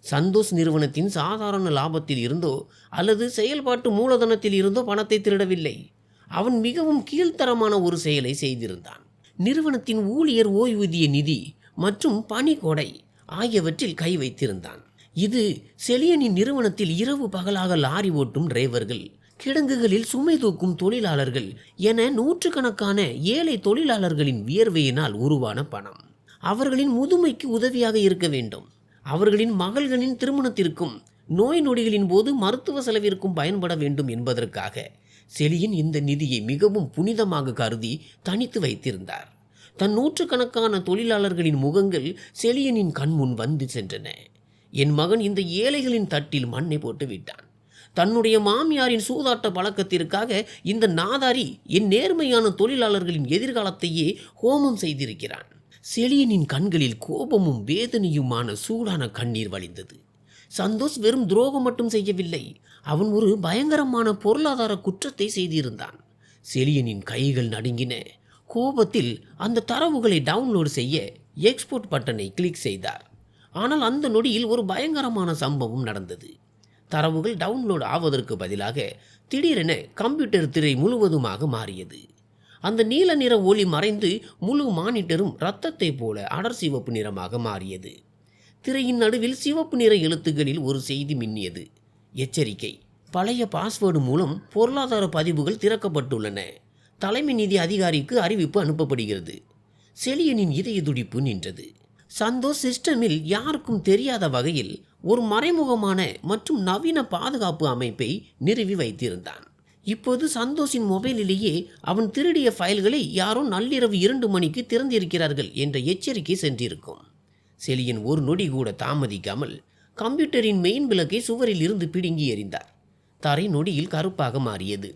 சந்தோஷ் நிறுவனத்தின் சாதாரண லாபத்தில் இருந்தோ அல்லது செயல்பாட்டு மூலதனத்தில் இருந்தோ பணத்தை திருடவில்லை. அவன் மிகவும் கீழ்த்தரமான ஒரு செயலை செய்திருந்தான். நிறுவனத்தின் ஊழியர் ஓய்வூதிய நிதி மற்றும் பணிக்கொடை ஆகியவற்றில் கை வைத்திருந்தான். இது செலியனின் நிறுவனத்தில் இரவு பகலாக லாரி ஓட்டும் டிரைவர்கள், கிடங்குகளில் சுமை தூக்கும் தொழிலாளர்கள் என நூற்றுக்கணக்கான ஏழை தொழிலாளர்களின் வியர்வையினால் உருவான பணம். அவர்களின் முதுமைக்கு உதவியாக இருக்க வேண்டும். அவர்களின் மகள்களின் திருமணத்திற்கும் நோய் நொடிகளின் போது மருத்துவ செலவிற்கும் பயன்பட வேண்டும் என்பதற்காக செலியன் இந்த நிதியை மிகவும் புனிதமாக கருதி தனித்து வைத்திருந்தார். தன் நூற்றுக்கணக்கான தொழிலாளர்களின் முகங்கள் செலியனின் கண்முன் வந்து சென்றன. என் மகன் இந்த ஏழைகளின் தட்டில் மண்ணை போட்டு விட்டான். தன்னுடைய மாமியாரின் சூதாட்ட பழக்கத்திற்காக இந்த நாதாரி என் நேர்மையான தொழிலாளர்களின் எதிர்காலத்தையே ஹோமம் செய்திருக்கிறான். செலியனின் கண்களில் கோபமும் வேதனையுமான சூடான கண்ணீர் வழிந்தது. சந்தோஷ் வெறும் துரோகம் மட்டும் செய்யவில்லை, அவன் ஒரு பயங்கரமான பொருளாதார குற்றத்தை செய்திருந்தான். செலியனின் கைகள் நடுங்கின. கோபத்தில் அந்த தரவுகளை டவுன்லோடு செய்ய எக்ஸ்போர்ட் பட்டனை கிளிக் செய்தார். ஆனால் அந்த நொடியில் ஒரு பயங்கரமான சம்பவம் நடந்தது. தரவுகள் டவுன்லோட் ஆவதற்கு பதிலாக திடீரென கம்ப்யூட்டர் திரை முழுவதுமாக மாறியது. அந்த நீல நிற ஒளி மறைந்து முழு மானிட்டரும் இரத்தத்தை போல அடர் சிவப்பு நிறமாக மாறியது. திரையின் நடுவில் சிவப்பு நிற எழுத்துக்களில் ஒரு செய்தி மின்னியது. எச்சரிக்கை, பழைய பாஸ்வேர்டு மூலம் பொருளாதார பதிவுகள் திறக்கப்பட்டுள்ளன. தலைமை நிதி அதிகாரிக்கு அறிவிப்பு அனுப்பப்படுகிறது. செலியனின் இதய துடிப்பு நின்றது. சந்தோஷ் சிஸ்டமில் யாருக்கும் தெரியாத வகையில் ஒரு மறைமுகமான மற்றும் நவீன பாதுகாப்பு அமைப்பை நிறுவி வைத்திருந்தான். இப்போது சந்தோஷின் மொபைலிலேயே அவன் திருடிய ஃபைல்களை யாரோ நள்ளிரவு 2 மணிக்கு திறந்திருக்கிறார்கள் என்ற எச்சரிக்கை சென்றிருக்கும். செலியன் ஒரு நொடி கூட தாமதிக்காமல் கம்ப்யூட்டரின் மெயின் விளக்கை சுவரில் இருந்து பிடுங்கி எறிந்தார். தரை நொடியில் கருப்பாக மாறியது.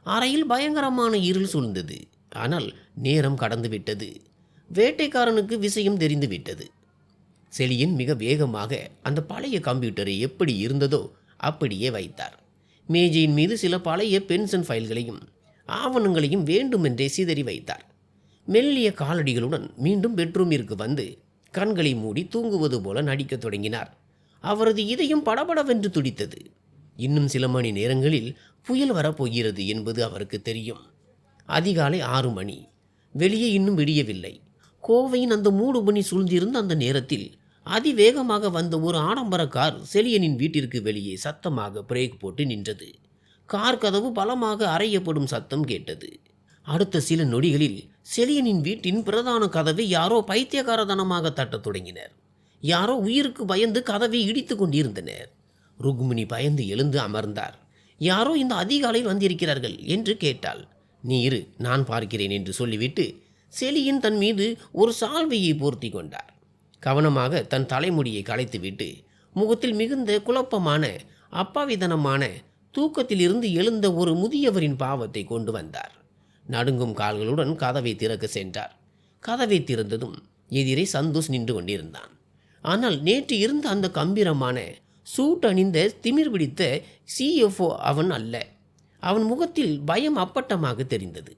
அறையில் பயங்கரமான இருள் சூழ்ந்தது. ஆனால் நேரம் கடந்துவிட்டது. வேட்டைக்காரனுக்கு விஷயம் தெரிந்துவிட்டது. செலியன் மிக வேகமாக அந்த பழைய கம்ப்யூட்டரை எப்படி இருந்ததோ அப்படியே வைத்தார். மேஜையின் மீது சில பழைய பென்ஷன் ஃபைல்களையும் ஆவணங்களையும் வேண்டுமென்றே சிதறி வைத்தார். மெல்லிய காலடிகளுடன் மீண்டும் பெட்ரூமிற்கு வந்து கண்களை மூடி தூங்குவது போல நடிக்கத் தொடங்கினார். அவரது இதயம் படபடவென்று துடித்தது. இன்னும் சில மணி நேரங்களில் புயல் வரப்போகிறது என்பது அவருக்கு தெரியும். அதிகாலை 6 மணி. வெளியே இன்னும் விடியவில்லை. கோவையின் அந்த மூடுபனி சூழ்ந்திருந்த அந்த நேரத்தில் அதிவேகமாக வந்த ஒரு ஆடம்பர கார் செலியனின் வீட்டிற்கு வெளியே சத்தமாக பிரேக் போட்டு நின்றது. கார் கதவு பலமாக அறையப்படும் சத்தம் கேட்டது. அடுத்த சில நொடிகளில் செலியனின் வீட்டின் பிரதான கதவை யாரோ பைத்தியகாரதனமாக தட்டத் தொடங்கினர். யாரோ உயிருக்கு பயந்து கதவை இடித்து கொண்டிருந்தனர். ருக்மிணி பயந்து எழுந்து அமர்ந்தார். யாரோ இந்த அதிகாலையில் வந்திருக்கிறார்கள் என்று கேட்டாள். நீ இரு, நான் பார்க்கிறேன் என்று சொல்லிவிட்டு செலியன் தன் மீது ஒரு சால்வையை போர்த்தி கொண்டார். கவனமாக தன் தலைமுடியை களைத்துவிட்டு முகத்தில் மிகுந்த குழப்பமான அப்பாவிதனமான தூக்கத்திலிருந்து எழுந்த ஒரு முதியவரின் பாவத்தை கொண்டு வந்தார். நடுங்கும் கால்களுடன் கதவை திறக்க சென்றார். கதவை திறந்ததும் எதிரே சந்தோஷ் நின்று கொண்டிருந்தான். ஆனால் நேற்று இருந்த அந்த கம்பீரமான சூட் அணிந்த திமிர் பிடித்த சிஎஃப்ஓ அவன் அல்ல. அவன் முகத்தில் பயம் அப்பட்டமாக தெரிந்தது.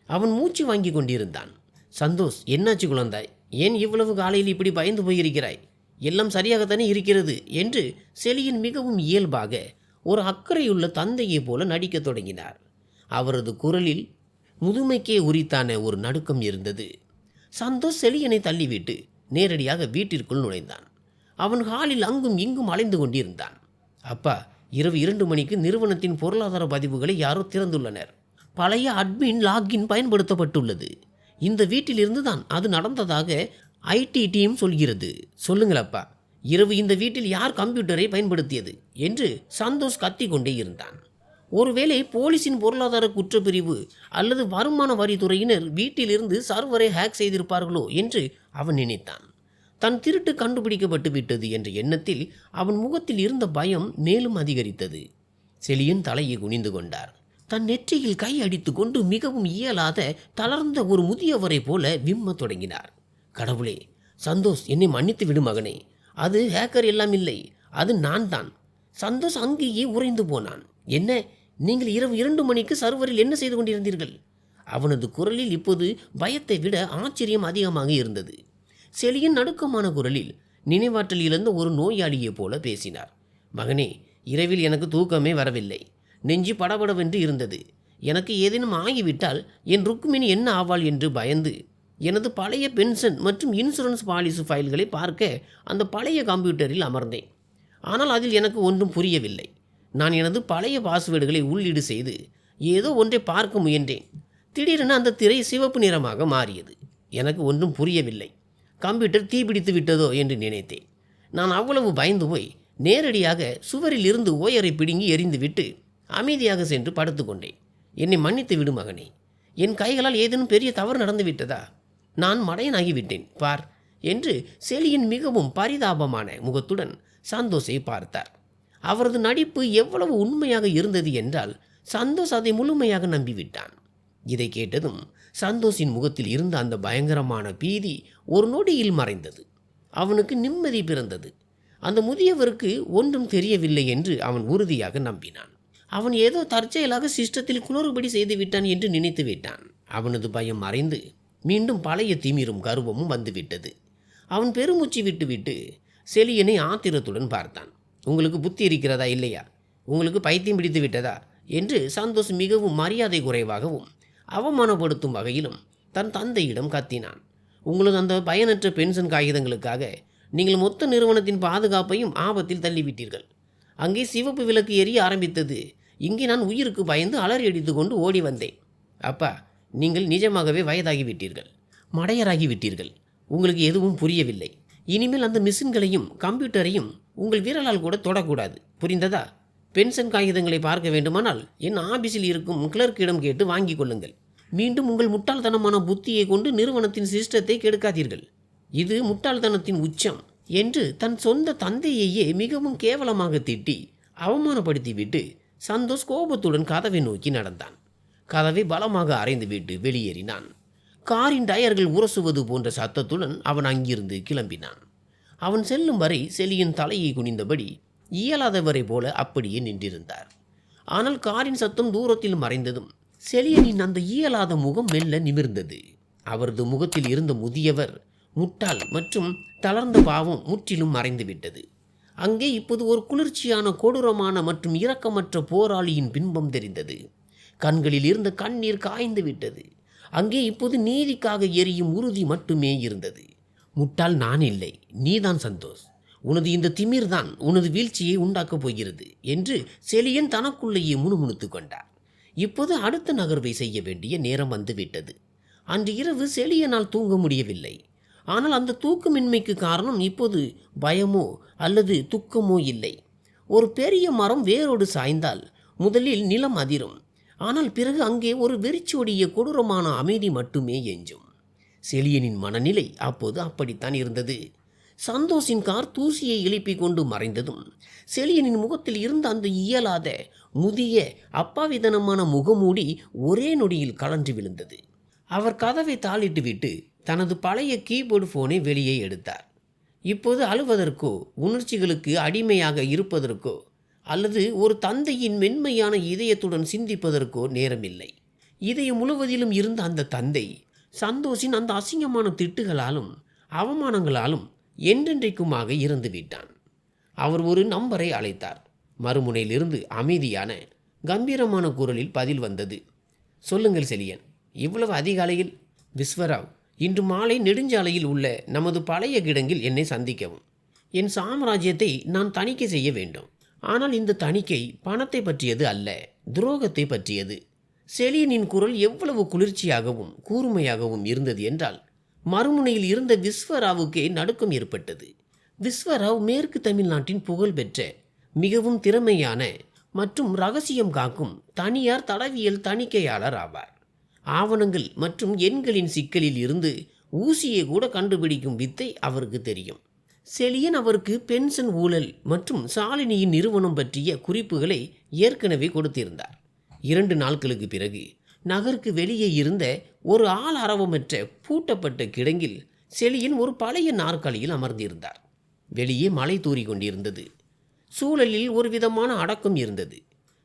அவன் மூச்சு வாங்கி கொண்டிருந்தான். சந்தோஷ், என்னாச்சு குழந்தாய்? ஏன் இவ்வளவு காலையில் இப்படி பயந்து போயிருக்கிறாய்? எல்லாம் சரியாகத்தானே இருக்கிறது என்று செலியன் மிகவும் இயல்பாக ஒரு அக்கறையுள்ள தந்தையைப் போல நடிக்கத் தொடங்கினார். அவரது குரலில் முதுமைக்கே உரித்தான ஒரு நடுக்கம் இருந்தது. சந்தோஷ் செலியனை தள்ளிவிட்டு நேரடியாக வீட்டிற்குள் நுழைந்தான். அவன் ஹாலில் அங்கும் இங்கும் அலைந்து கொண்டிருந்தான். அப்பா, இரவு 2 மணிக்கு நிறுவனத்தின் பொருளாதார பதிவுகளை யாரோ திறந்துள்ளனர். பழைய அட்மின் லாகின் பயன்படுத்தப்பட்டுள்ளது. இந்த வீட்டிலிருந்து தான் அது நடந்ததாக ஐடி டீம் சொல்கிறது. சொல்லுங்களப்பா, இரவு இந்த வீட்டில் யார் கம்ப்யூட்டரை பயன்படுத்தியது என்று சந்தோஷ் கத்திக்கொண்டே இருந்தான். ஒருவேளை போலீஸின் பொருளாதார குற்றப்பிரிவு அல்லது வருமான வரித்துறையினர் வீட்டிலிருந்து சர்வரை ஹேக் செய்திருப்பார்களோ என்று அவன் நினைத்தான். தன் திருட்டு கண்டுபிடிக்கப்பட்டு விட்டது என்ற எண்ணத்தில் அவன் முகத்தில் இருந்த பயம் மேலும் அதிகரித்தது. செலியன் தலையை குனிந்து கொண்டார். தன் நெற்றியில் கை அடித்து கொண்டு மிகவும் இயலாத தளர்ந்த ஒரு முதியவரை போல விம்மத் தொடங்கினார். கடவுளே, சந்தோஷ், என்னை மன்னித்து விடு மகனே. அது ஹேக்கர் எல்லாம் இல்லை, அது நான் தான். சந்தோஷ் அங்கேயே உறைந்து போனான். என்ன, நீங்கள் இரவு 2 மணிக்கு சர்வரில் என்ன செய்து கொண்டிருந்தீர்கள்? அவனது குரலில் இப்போது பயத்தை விட ஆச்சரியம் அதிகமாக இருந்தது. செலியன் நடுக்கமான குரலில் நினைவாற்றல் இழந்த ஒரு நோயாளியைப் போல பேசினார். மகனே, இரவில் எனக்கு தூக்கமே வரவில்லை. நெஞ்சு படபடவென்று இருந்தது. எனக்கு ஏதேனும் ஆகிவிட்டால் என் ருக்மிணி என்ன ஆவாள் என்று பயந்து எனது பழைய பென்ஷன் மற்றும் இன்சூரன்ஸ் பாலிசி ஃபைல்களை பார்க்க அந்த பழைய கம்ப்யூட்டரில் அமர்ந்தேன். ஆனால் அதில் எனக்கு ஒன்றும் புரியவில்லை. நான் எனது பழைய பாஸ்வேர்டுகளை உள்ளீடு செய்து ஏதோ ஒன்றை பார்க்க முயன்றேன். திடீரென அந்த திரை சிவப்பு நிறமாக மாறியது. எனக்கு ஒன்றும் புரியவில்லை. கம்ப்யூட்டர் தீப்பிடித்து விட்டதோ என்று நினைத்தேன். நான் அவ்வளவு பயந்து போய் நேரடியாக சுவரில் இருந்து ஓயரை பிடுங்கி எறிந்துவிட்டு அமைதியாக சென்று படுத்துக்கொண்டேன். என்னை மன்னித்து விடு மகனே. என் கைகளால் ஏதேனும் பெரிய தவறு நடந்து விட்டதா? நான் மடையனாகிவிட்டேன் பார் என்று செலியன் மிகவும் பரிதாபமான முகத்துடன் சந்தோஷை பார்த்தார். அவரது நடிப்பு எவ்வளவு உண்மையாக இருந்தது என்றால் சந்தோஷ் அதை முழுமையாக நம்பிவிட்டான். இதை கேட்டதும் சந்தோஷின் முகத்தில் இருந்த அந்த பயங்கரமான பீதி ஒரு நொடியில் மறைந்தது. அவனுக்கு நிம்மதி பிறந்தது. அந்த முதியவருக்கு ஒன்றும் தெரியவில்லை என்று அவன் உறுதியாக நம்பினான். அவன் ஏதோ தற்செயலாக சிஸ்டத்தில் குளறுபடி செய்து விட்டான் என்று நினைத்து விட்டான். அவனது பயம் மறைந்து மீண்டும் பழைய திமிரும் கர்வமும் வந்துவிட்டது. அவன் பெருமூச்சு விட்டுவிட்டு செலியனை ஆத்திரத்துடன் பார்த்தான். உங்களுக்கு புத்தி இருக்கிறதா இல்லையா? உங்களுக்கு பைத்தியம் பிடித்து விட்டதா என்று சந்தோஷ் மிகவும் மரியாதை குறைவாகவும் அவமானப்படுத்தும் வகையிலும் தன் தந்தையிடம் கத்தினான். உங்களது அந்த பயனற்ற பென்ஷன் காகிதங்களுக்காக நீங்கள் மொத்த நிறுவனத்தின் பாதுகாப்பையும் ஆபத்தில் தள்ளிவிட்டீர்கள். அங்கே சிவப்பு விளக்கு எரிய ஆரம்பித்தது. இங்கே நான் உயிருக்கு பயந்து அலறி அடித்து கொண்டு ஓடி வந்தேன். அப்பா, நீங்கள் நிஜமாகவே வயதாகிவிட்டீர்கள், மடையராகிவிட்டீர்கள். உங்களுக்கு எதுவும் புரியவில்லை. இனிமேல் அந்த மிஷின்களையும் கம்ப்யூட்டரையும் உங்கள் விரலால் கூட தொடக்கூடாது, புரிந்ததா? பென்ஷன் காகிதங்களை பார்க்க வேண்டுமானால் என் ஆபீஸில் இருக்கும் கிளர்க்கிடம் கேட்டு வாங்கிக் கொள்ளுங்கள். மீண்டும் உங்கள் முட்டாள்தனமான புத்தியை கொண்டு நிறுவனத்தின் சிஸ்டத்தை கெடுக்காதீர்கள். இது முட்டாள்தனத்தின் உச்சம் என்று தன் சொந்த தந்தையையே மிகவும் கேவலமாக திட்டி அவமானப்படுத்திவிட்டு சந்தோஷ் கோபத்துடன் கதவை நோக்கி நடந்தான். கதவை பலமாக அறைந்துவிட்டு வெளியேறினான். காரின் டயர்கள் உரசுவது போன்ற சத்தத்துடன் அவன் அங்கிருந்து கிளம்பினான். அவன் செல்லும் வரை செலியன் தலையை குனிந்தபடி இயலாதவரை போல அப்படியே நின்றிருந்தார். ஆனால் காரின் சத்தம் தூரத்தில் மறைந்ததும் செலியனின் அந்த இயலாத முகம் மெல்ல நிமிர்ந்தது. அவரது முகத்தில் இருந்த முதியவர், முட்டாள் மற்றும் தளர்ந்த பாவம் முற்றிலும் மறைந்துவிட்டது. அங்கே இப்போது ஒரு குளிர்ச்சியான, கொடூரமான மற்றும் இரக்கமற்ற போராளியின் பின்பம் தெரிந்தது. கண்களில் இருந்த கண்ணீர் காய்ந்து விட்டது. அங்கே இப்போது நீதிக்காக எரியும் உறுதி மட்டுமே இருந்தது. முட்டாள் நான் இல்லை, நீதான் சந்தோஷ். உனது இந்த திமிர்தான் உனது வீழ்ச்சியை உண்டாக்கப் போகிறது என்று செலியன் தனக்குள்ளேயே முணுமுணுத்து கொண்டார். இப்போது அடுத்த நகர்வை செய்ய வேண்டிய நேரம் வந்துவிட்டது. அன்று இரவு செலியனால் தூங்க முடியவில்லை. ஆனால் அந்த தூக்கமின்மைக்கு காரணம் இப்போது பயமோ அல்லது துக்கமோ இல்லை. ஒரு பெரிய மரம் வேரோடு சாய்ந்தால் முதலில் நிலம் அதிரும். ஆனால் பிறகு அங்கே ஒரு வெறிச்சோடிய கொடூரமான அமைதி மட்டுமே எஞ்சும். செலியனின் மனநிலை அப்போது அப்படித்தான் இருந்தது. சந்தோஷின் கார் தூசியை எழுப்பிக் கொண்டு மறைந்ததும் செலியனின் முகத்தில் இருந்த அந்த இயலாத, முதிய, அப்பாவிதனமான முகமூடி ஒரே நொடியில் கலன்று விழுந்தது. அவர் கதவை தாளிட்டு விட்டு தனது பழைய கீபோர்டு போனை வெளியே எடுத்தார். இப்போது அழுவதற்கோ உணர்ச்சிகளுக்கு அடிமையாக இருப்பதற்கோ அல்லது ஒரு தந்தையின் மென்மையான இதயத்துடன் சிந்திப்பதற்கோ நேரமில்லை. இதயம் முழுவதிலும் இருந்த அந்த தந்தை சந்தோஷின் அந்த அசிங்கமான திட்டுகளாலும் அவமானங்களாலும் என்றென்றைக்குமாக இறந்து விட்டான். அவர் ஒரு நம்பரை அழைத்தார். மறுமுனையிலிருந்து அமைதியான, கம்பீரமான குரலில் பதில் வந்தது. சொல்லுங்கள் செலியன். இவ்வளவு அதிகாலையில்? விஸ்வராவ், இன்று மாலை நெடுஞ்சாலையில் உள்ள நமது பழைய கிடங்கில் என்னை சந்திக்கவும். என் சாம்ராஜ்யத்தை நான் தணிக்கை செய்ய வேண்டும். ஆனால் இந்த தணிக்கை பணத்தை பற்றியது அல்ல, துரோகத்தை பற்றியது. செலியனின் குரல் எவ்வளவு குளிர்ச்சியாகவும் கூர்மையாகவும் இருந்தது என்றால் மறுமுனையில் இருந்த விஸ்வராவுக்கே நடுக்கம் ஏற்பட்டது. விஸ்வராவ் மேற்கு தமிழ்நாட்டின் புகழ்பெற்ற, மிகவும் திறமையான மற்றும் ரகசியம் காக்கும் தனியார் தடவியல் தணிக்கையாளர் ஆவார். ஆவணங்கள் மற்றும் எண்களின் சிக்கலில் இருந்து ஊசியை கூட கண்டுபிடிக்கும் வித்தை அவருக்கு தெரியும். செலியன் அவருக்கு பென்ஷன் ஊழல் மற்றும் சாலினியின் நிறுவனம் பற்றிய குறிப்புகளை ஏற்கனவே கொடுத்திருந்தார். 2 நாட்களுக்கு பிறகு நகருக்கு வெளியே இருந்த ஒரு ஆள் அரவமற்ற பூட்டப்பட்ட கிடங்கில் செலியன் ஒரு பழைய நாற்காலியில் அமர்ந்திருந்தார். வெளியே மழை தூறி கொண்டிருந்தது. சூழலில் ஒரு விதமான அடக்கம் இருந்தது.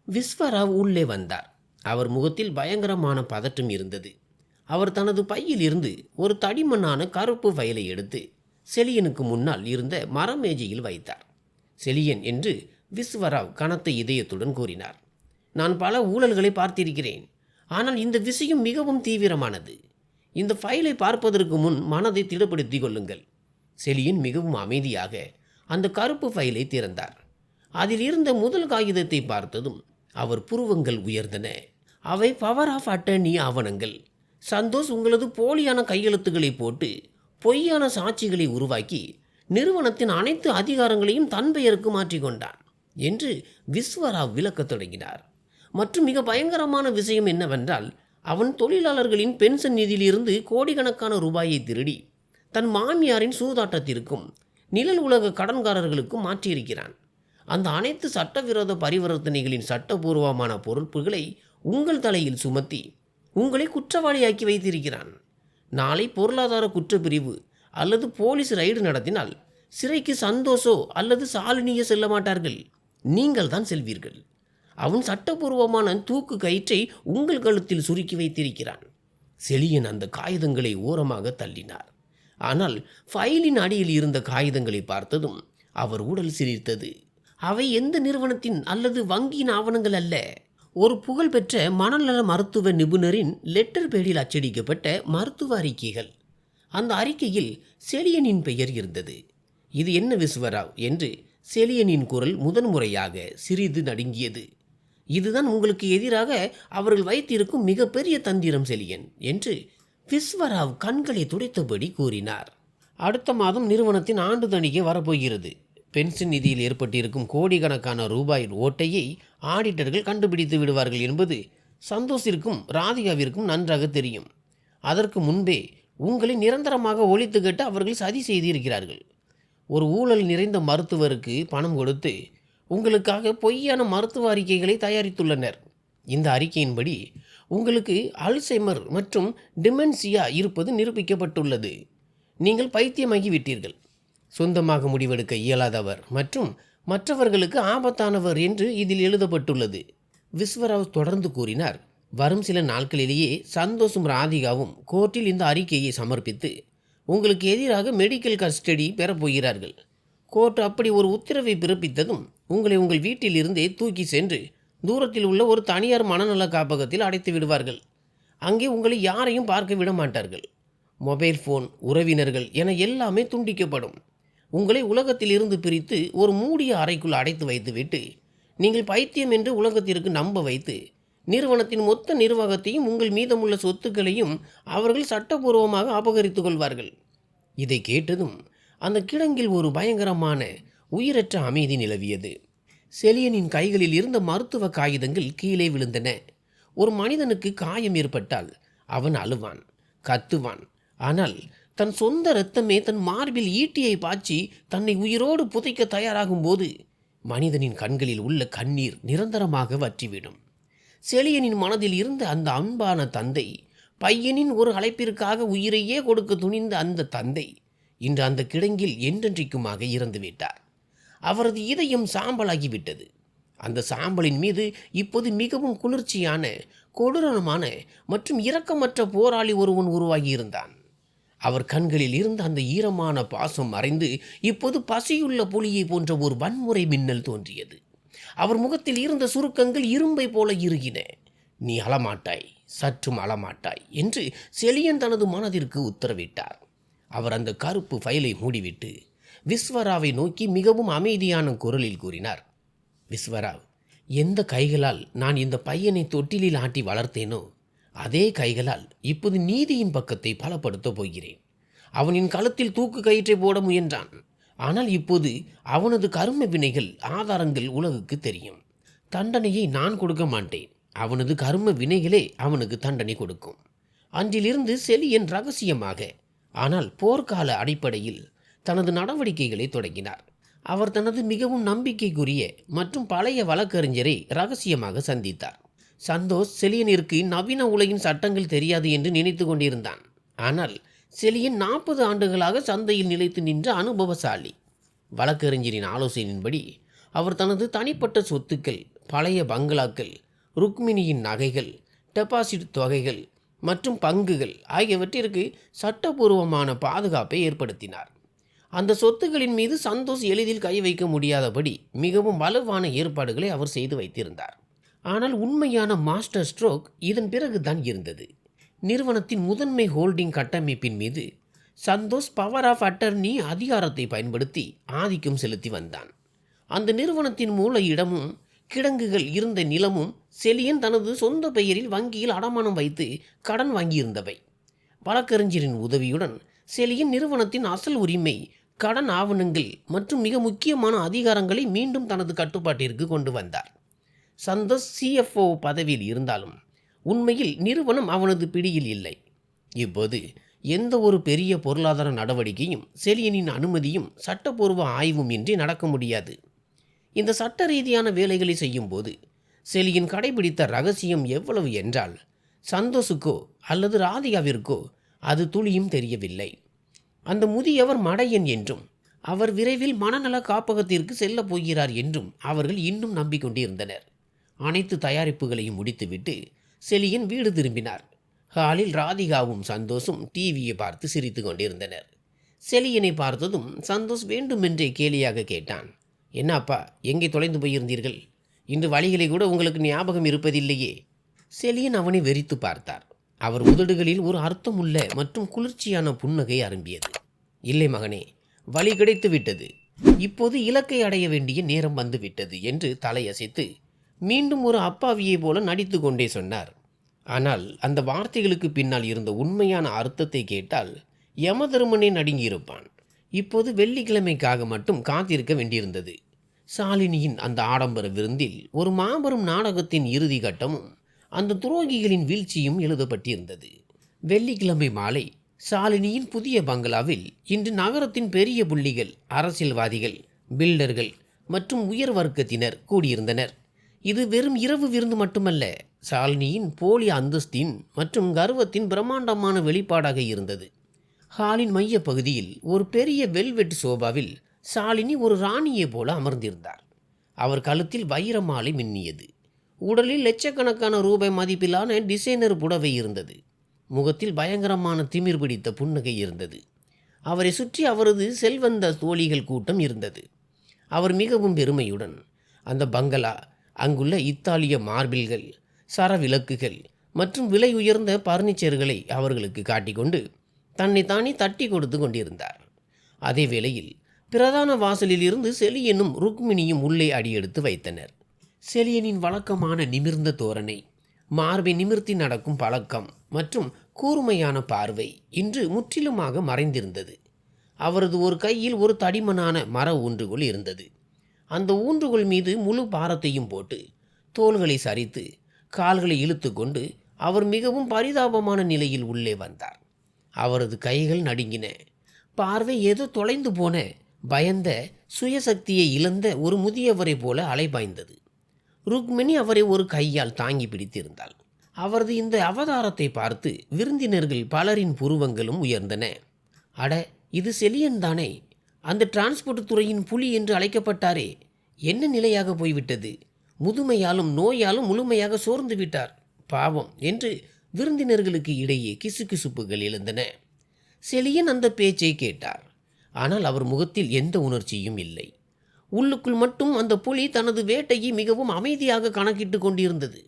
விஸ்வராவ் உள்ளே வந்தார். அவர் முகத்தில் பயங்கரமான பதற்றம் இருந்தது. அவர் தனது பையில் இருந்து ஒரு தடிமண்ணான கருப்பு ஃபைலை எடுத்து செலியனுக்கு முன்னால் இருந்த மரமேஜையில் வைத்தார். செலியன் என்று விஸ்வராவ் கனத்த இதயத்துடன் கூறினார். நான் பல ஊழல்களை பார்த்திருக்கிறேன். ஆனால் இந்த விஷயம் மிகவும் தீவிரமானது. இந்த ஃபைலை பார்ப்பதற்கு முன் மனதை திடப்படுத்தி கொள்ளுங்கள். செலியன் மிகவும் அமைதியாக அந்த கருப்பு ஃபைலை திறந்தார். அதில் இருந்த முதல் காகிதத்தை பார்த்ததும் அவர் புருவங்கள் உயர்ந்தன. அவை பவர் ஆஃப் அட்டர்னி ஆவணங்கள். சந்தோஷ் உங்களது போலியான கையெழுத்துக்களை போட்டு பொய்யான சாட்சிகளை உருவாக்கி நிறுவனத்தின் அனைத்து அதிகாரங்களையும் தன் பெயருக்கு மாற்றிக்கொண்டான் என்று விஸ்வராவ் விளக்கத் தொடங்கினார். மற்றும் மிக பயங்கரமான விஷயம் என்னவென்றால், அவன் தொழிலாளர்களின் பென்ஷன் நிதியிலிருந்து கோடிக்கணக்கான ரூபாயை திருடி தன் மாமியாரின் சூதாட்டத்திற்கும் நிழல் உலக கடன்காரர்களுக்கும் மாற்றியிருக்கிறான். அந்த அனைத்து சட்டவிரோத பரிவர்த்தனைகளின் சட்டபூர்வமான பொறுப்புகளை உங்கள் தலையில் சுமத்தி உங்களை குற்றவாளியாக்கி வைத்திருக்கிறான். நாளை பொருளாதார குற்றப்பிரிவு அல்லது போலீஸ் ரைடு நடத்தினால் சிறைக்கு சந்தோஷோ அல்லது சாலினியோ செல்ல மாட்டார்கள், நீங்கள் தான் செல்வீர்கள். அவன் சட்டபூர்வமான தூக்கு கயிற்றை உங்கள் கழுத்தில் சுருக்கி வைத்திருக்கிறான். செலியன் அந்த காகிதங்களை ஓரமாக தள்ளினார். ஆனால் ஃபைலின் அடியில் இருந்த காகிதங்களை பார்த்ததும் அவர் உடல் சிலிர்த்தது. அவை எந்த நிறுவனத்தின் அல்லது வங்கியின் ஆவணங்கள் அல்ல. ஒரு புகழ்பெற்ற மனநல மருத்துவ நிபுணரின் லெட்டர் பேடில் அச்சடிக்கப்பட்ட மருத்துவ அறிக்கைகள். அந்த அறிக்கையில் செலியனின் பெயர் இருந்தது. இது என்ன விஸ்வராவ் என்று செலியனின் குரல் முதன்முறையாக சிறிது நடுங்கியது. இதுதான் உங்களுக்கு எதிராக அவர்கள் வைத்திருக்கும் மிகப்பெரிய தந்திரம் செலியன் என்று விஸ்வராவ் கண்களை துடைத்தபடி கூறினார். அடுத்த மாதம் நிறுவனத்தின் ஆண்டு தணிக்கை வரப்போகிறது. பென்ஷன் நிதியில் ஏற்பட்டிருக்கும் கோடிக்கணக்கான ரூபாயின் ஓட்டையை ஆடிட்டர்கள் கண்டுபிடித்து விடுவார்கள் என்பது சந்தோஷிற்கும் ராதிகாவிற்கும் நன்றாக தெரியும். அதற்கு முன்பே உங்களை நிரந்தரமாக ஒழித்து கட்ட அவர்கள் சதி செய்திருக்கிறார்கள். ஒரு ஊழல் நிறைந்த மருத்துவருக்கு பணம் கொடுத்து உங்களுக்காக பொய்யான மருத்துவ அறிக்கைகளை தயாரித்துள்ளனர். இந்த அறிக்கையின்படி உங்களுக்கு அல்சைமர் மற்றும் டிமென்சியா இருப்பது நிரூபிக்கப்பட்டுள்ளது. நீங்கள் பைத்தியமாகி விட்டீர்கள். சொந்தமாக முடிவெடுக்க இயலாதவர் மற்றும் மற்றவர்களுக்கு ஆபத்தானவர் என்று இதில் எழுதப்பட்டுள்ளது. விஸ்வராவ் தொடர்ந்து கூறினார். வரும் சில நாட்களிலேயே சந்தோஷும் ராதிகாவும் கோர்ட்டில் இந்த அறிக்கையை சமர்ப்பித்து உங்களுக்கு எதிராக மெடிக்கல் கஸ்டடி பெறப்போகிறார்கள். கோர்ட் அப்படி ஒரு உத்தரவை பிறப்பித்ததும் உங்களை உங்கள் வீட்டில் இருந்தே தூக்கி சென்று தூரத்தில் உள்ள ஒரு தனியார் மனநல காப்பகத்தில் அடைத்து விடுவார்கள். அங்கே உங்களை யாரையும் பார்க்க விட மாட்டார்கள். மொபைல் ஃபோன், உறவினர்கள் என எல்லாமே துண்டிக்கப்படும். உங்களை உலகத்தில் இருந்து பிரித்து ஒரு மூடிய அறைக்குள் அடைத்து வைத்துவிட்டு நீங்கள் பைத்தியம் என்று உலகத்திற்கு நம்ப வைத்து நிறுவனத்தின் மொத்த நிர்வாகத்தையும் உங்கள் மீதமுள்ள சொத்துக்களையும் அவர்கள் சட்டபூர்வமாக அபகரித்து கொள்வார்கள். இதை கேட்டதும் அந்த கிடங்கில் ஒரு பயங்கரமான உயிரற்ற அமைதி நிலவியது. செலியனின் கைகளில் இருந்த மருத்துவ காகிதங்கள் கீழே விழுந்தன. ஒரு மனிதனுக்கு காயம் ஏற்பட்டால் அவன் அழுவான், கத்துவான். ஆனால் தன் சொந்த இரத்தமே தன் மார்பில் ஈட்டியை பாய்ச்சி தன்னை உயிரோடு புதைக்க தயாராகும் போது மனிதனின் கண்களில் உள்ள கண்ணீர் நிரந்தரமாக வற்றிவிடும். செலியனின் மனதில் இருந்த அந்த அன்பான தந்தை, பையனின் ஒரு அழைப்பிற்காக உயிரையே கொடுக்க துணிந்த அந்த தந்தை இன்று அந்த கிடங்கில் என்றென்றைக்குமாக இறந்துவிட்டார். அவரது இதயம் சாம்பலாகிவிட்டது. அந்த சாம்பலின் மீது இப்போது மிகவும் குளிர்ச்சியான, கொடூரமான மற்றும் இரக்கமற்ற போராளி ஒருவன் உருவாகியிருந்தான். அவர் கண்களில் இருந்த அந்த ஈரமான பாசம் மறைந்து இப்போது பசியுள்ள புலியை போன்ற ஒரு வன்முறை மின்னல் தோன்றியது. அவர் முகத்தில் இருந்த சுருக்கங்கள் இரும்பை போல இறுகின. நீ அழமாட்டாய், சற்றும் அழமாட்டாய் என்று செலியன் தனது மனதிற்கு உத்தரவிட்டார். அவர் அந்த கருப்பு ஃபைலை மூடிவிட்டு விஸ்வராவை நோக்கி மிகவும் அமைதியான குரலில் கூறினார். விஸ்வராவ், எந்த கைகளால் நான் இந்த பையனை தொட்டிலில் ஆட்டி வளர்த்தேனோ அதே கைகளால் இப்போது நீதியின் பக்கத்தை பலப்படுத்தப் போகிறேன். அவனின் கழுத்தில் தூக்கு கயிற்றை போட முயன்றான். ஆனால் இப்போது அவனது கரும வினைகள், ஆதாரங்கள் உலகுக்கு தெரியும். தண்டனையை நான் கொடுக்க மாட்டேன். அவனது கரும வினைகளே அவனுக்கு தண்டனை கொடுக்கும். அன்றிலிருந்து செலியன் ரகசியமாக, ஆனால் போர்க்கால அடிப்படையில் தனது நடவடிக்கைகளை தொடங்கினார். அவர் தனது மிகவும் நம்பிக்கைக்குரிய மற்றும் பழைய வழக்கறிஞரை ரகசியமாக சந்தித்தார். சந்தோஷ் செலியனிற்கு நவீன உலகின் சட்டங்கள் தெரியாது என்று நினைத்து கொண்டிருந்தான். ஆனால் செலியன் 40 ஆண்டுகளாக சந்தையில் நிலைத்து நின்ற அனுபவசாலி. வழக்கறிஞரின் ஆலோசனையின்படி அவர் தனது தனிப்பட்ட சொத்துக்கள், பழைய பங்களாக்கள், ருக்மிணியின் நகைகள், டெபாசிட் தொகைகள் மற்றும் பங்குகள் ஆகியவற்றிற்கு சட்டபூர்வமான பாதுகாப்பை ஏற்படுத்தினார். அந்த சொத்துக்களின் மீது சந்தோஷ் எளிதில் கை வைக்க முடியாதபடி மிகவும் வலுவான ஏற்பாடுகளை அவர் செய்து வைத்திருந்தார். ஆனால் உண்மையான மாஸ்டர் ஸ்ட்ரோக் இதன் பிறகுதான் இருந்தது. நிறுவனத்தின் முதன்மை ஹோல்டிங் கட்டமைப்பின் மீது சந்தோஷ் பவர் ஆஃப் அட்டர்னி அதிகாரத்தை பயன்படுத்தி ஆதிக்கம் செலுத்தி வந்தான். அந்த நிறுவனத்தின் மூல இடமும் கிடங்குகள் இருந்த நிலமும் செலியன் தனது சொந்த பெயரில் வங்கியில் அடமானம் வைத்து கடன் வாங்கியிருந்தவை. வழக்கறிஞரின் உதவியுடன் செலியன் நிறுவனத்தின் அசல் உரிமை, கடன் ஆவணங்கள் மற்றும் மிக முக்கியமான அதிகாரங்களை மீண்டும் தனது கட்டுப்பாட்டிற்கு கொண்டு வந்தார். சந்தோஷ் CFO பதவியில் இருந்தாலும் உண்மையில் நிறுவனம் அவனது பிடியில் இல்லை. இப்போது எந்த ஒரு பெரிய பொருளாதார நடவடிக்கையும் செலியனின் அனுமதியும் சட்டப்பூர்வ ஆய்வும் இன்றி நடக்க முடியாது. இந்த சட்ட ரீதியான வேலைகளை செய்யும்போது செலியன் கடைபிடித்த ரகசியம் எவ்வளவு என்றால் சந்தோஷுக்கோ அல்லது ராதிகாவிற்கோ அது துளியும் தெரியவில்லை. அந்த முதியவர் மடையன் என்றும் அவர் விரைவில் மனநல காப்பகத்திற்கு செல்லப் போகிறார் என்றும் அவர்கள் இன்னும் நம்பிக்கொண்டிருந்தனர். அனைத்து தயாரிப்புகளையும் முடித்துவிட்டு செலியன் வீடு திரும்பினார். ஹாலில் ராதிகாவும் சந்தோஷும் டிவியை பார்த்து சிரித்து கொண்டிருந்தனர். செலியனை பார்த்ததும் சந்தோஷ் வேண்டுமென்றே கேலியாக கேட்டான். என்னப்பா, எங்கே தொலைந்து போயிருந்தீர்கள்? இன்று வழிகளை கூட உங்களுக்கு ஞாபகம் இருப்பதில்லையே. செலியன் அவனை வெறித்து பார்த்தார். அவர் உதடுகளில் ஒரு அர்த்தமுள்ள மற்றும் குளிர்ச்சியான புன்னகை அரும்பியது. இல்லை மகனே, வழி கிடைத்து விட்டது. இப்போது இலக்கை அடைய வேண்டிய நேரம் வந்துவிட்டது என்று தலையசைத்து மீண்டும் ஒரு அப்பாவியை போல நடித்து கொண்டே சொன்னார். ஆனால் அந்த வார்த்தைகளுக்கு பின்னால் இருந்த உண்மையான அர்த்தத்தை கேட்டால் யமதர்மனே நடுங்கியிருப்பான். இப்போது வெள்ளிக்கிழமைக்காக மட்டும் காத்திருக்க வேண்டியிருந்தது. சாலினியின் அந்த ஆடம்பர விருந்தில் ஒரு மாபெரும் நாடகத்தின் இறுதி கட்டமும் அந்த துரோகிகளின் வீழ்ச்சியும் எழுதப்பட்டிருந்தது. வெள்ளிக்கிழமை மாலை சாலினியின் புதிய பங்களாவில் இன்று நகரத்தின் பெரிய புள்ளிகள், அரசியல்வாதிகள், பில்டர்கள் மற்றும் உயர் வர்க்கத்தினர் கூடியிருந்தனர். இது வெறும் இரவு விருந்து மட்டுமல்ல, சாலினியின் போலி அந்தஸ்தின் மற்றும் கர்வத்தின் பிரம்மாண்டமான வெளிப்பாடாக இருந்தது. ஹாலின் மைய பகுதியில் ஒரு பெரிய வெல்வெட் சோபாவில் சாலினி ஒரு ராணியை போல அமர்ந்திருந்தார். அவர் கழுத்தில் வைர மாலை மின்னியது. உடலில் லட்சக்கணக்கான ரூபாய் மதிப்பிலான டிசைனர் புடவை இருந்தது. முகத்தில் பயங்கரமான திமிர் பிடித்த புன்னகை இருந்தது. அவரை சுற்றி அவரது செல்வந்த தோழிகள் கூட்டம் இருந்தது. அவர் மிகவும் பெருமையுடன் அந்த பங்களா, அங்குள்ள இத்தாலிய மார்பிள்கள், சரவிளக்குகள் மற்றும் விலை உயர்ந்த பர்னிச்சர்களை அவர்களுக்கு காட்டிக்கொண்டு தன்னைத்தானே தட்டி கொடுத்து கொண்டிருந்தார். அதே வேளையில் பிரதான வாசலில் இருந்து செலியனும் ருக்மிணியும் உள்ளே அடியெடுத்து வைத்தனர். செலியனின் வழக்கமான நிமிர்ந்த தோரணை, மார்பை நிமிர்த்தி நடக்கும் பழக்கம் மற்றும் கூர்மையான பார்வை இன்று முற்றிலுமாக மறைந்திருந்தது. அவரது ஒரு கையில் ஒரு தடிமனான மர ஊன்றுகோல் இருந்தது. அந்த ஊன்றுகோல் மீது முழு பாரத்தையும் போட்டு தோள்களை சரித்து கால்களை இழுத்து கொண்டு அவர் மிகவும் பரிதாபமான நிலையில் உள்ளே வந்தார். அவரது கைகள் நடுங்கின. பார்வை ஏதோ தொலைந்து போன, பயந்த, சுயசக்தியை இழந்த ஒரு முதியவரை போல அலைபாய்ந்தது. ருக்மிணி அவரை ஒரு கையால் தாங்கி பிடித்திருந்தாள். அவரது இந்த அவதாரத்தை பார்த்து விருந்தினர்கள் பலரின் புருவங்களும் உயர்ந்தன. அட, இது செலியன் தானே, அந்த டிரான்ஸ்போர்ட் துறையின் புலி என்று அழைக்கப்பட்டாரே, என்ன நிலையாக போய்விட்டது? முதுமையாலும் நோயாலும் முழுமையாக சோர்ந்து விட்டார், பாவம் என்று விருந்தினர்களுக்கு இடையே கிசுகிசுப்புகள் எழுந்தன. செலியன் அந்த பேச்சை கேட்டார். ஆனால் அவர் முகத்தில் எந்த உணர்ச்சியும் இல்லை. உள்ளுக்குள் மட்டும் அந்த புலி தனது வேட்டையை மிகவும் அமைதியாக கணக்கிட்டு கொண்டிருந்தது.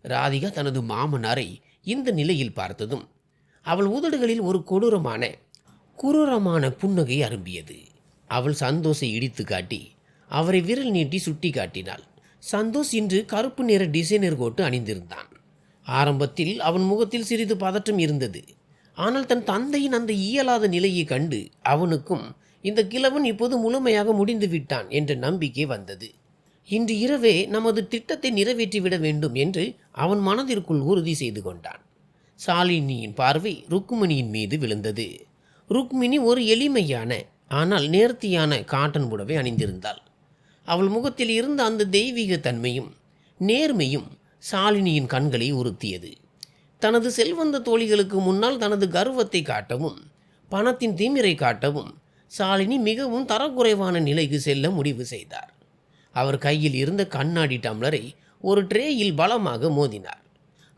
ராதிகா தனது மாமனாரை இந்த நிலையில் பார்த்ததும் அவள் உதடுகளில் ஒரு குரூரமான புன்னகை அரும்பியது. அவள் சந்தோஷை இடித்து காட்டி அவரை விரல் நீட்டி சுட்டி காட்டினாள். சந்தோஷ் இன்று கருப்பு நிற டிசைனர் கோட்டு அணிந்திருந்தான். ஆரம்பத்தில் அவன் முகத்தில் சிறிது பதற்றம் இருந்தது. ஆனால் தன் தந்தையின் அந்த இயலாத நிலையை கண்டு அவனுக்கும் இந்த கிழவன் இப்போது முழுமையாக முடிந்து விட்டான் என்ற நம்பிக்கை வந்தது. இன்று இரவே நமது திட்டத்தை நிறைவேற்றிவிட வேண்டும் என்று அவன் மனதிற்குள் உறுதி செய்து கொண்டான். சாலினியின் பார்வை ருக்மிணியின் மீது விழுந்தது. ருக்மிணி ஒரு எளிமையான ஆனால் நேர்த்தியான காட்டன் புடவை அணிந்திருந்தாள். அவள் முகத்தில் இருந்த அந்த தெய்வீக தன்மையும் நேர்மையும் சாலினியின் கண்களை உறுத்தியது. தனது செல்வந்த தோழிகளுக்கு முன்னால் தனது கர்வத்தை காட்டவும் பணத்தின் திமிரை காட்டவும் சாலினி மிகவும் தரக்குறைவான நிலைக்கு செல்ல முடிவு செய்தார். அவர் கையில் இருந்த கண்ணாடி டம்ளரை ஒரு ட்ரேயில் பலமாக மோதினார்.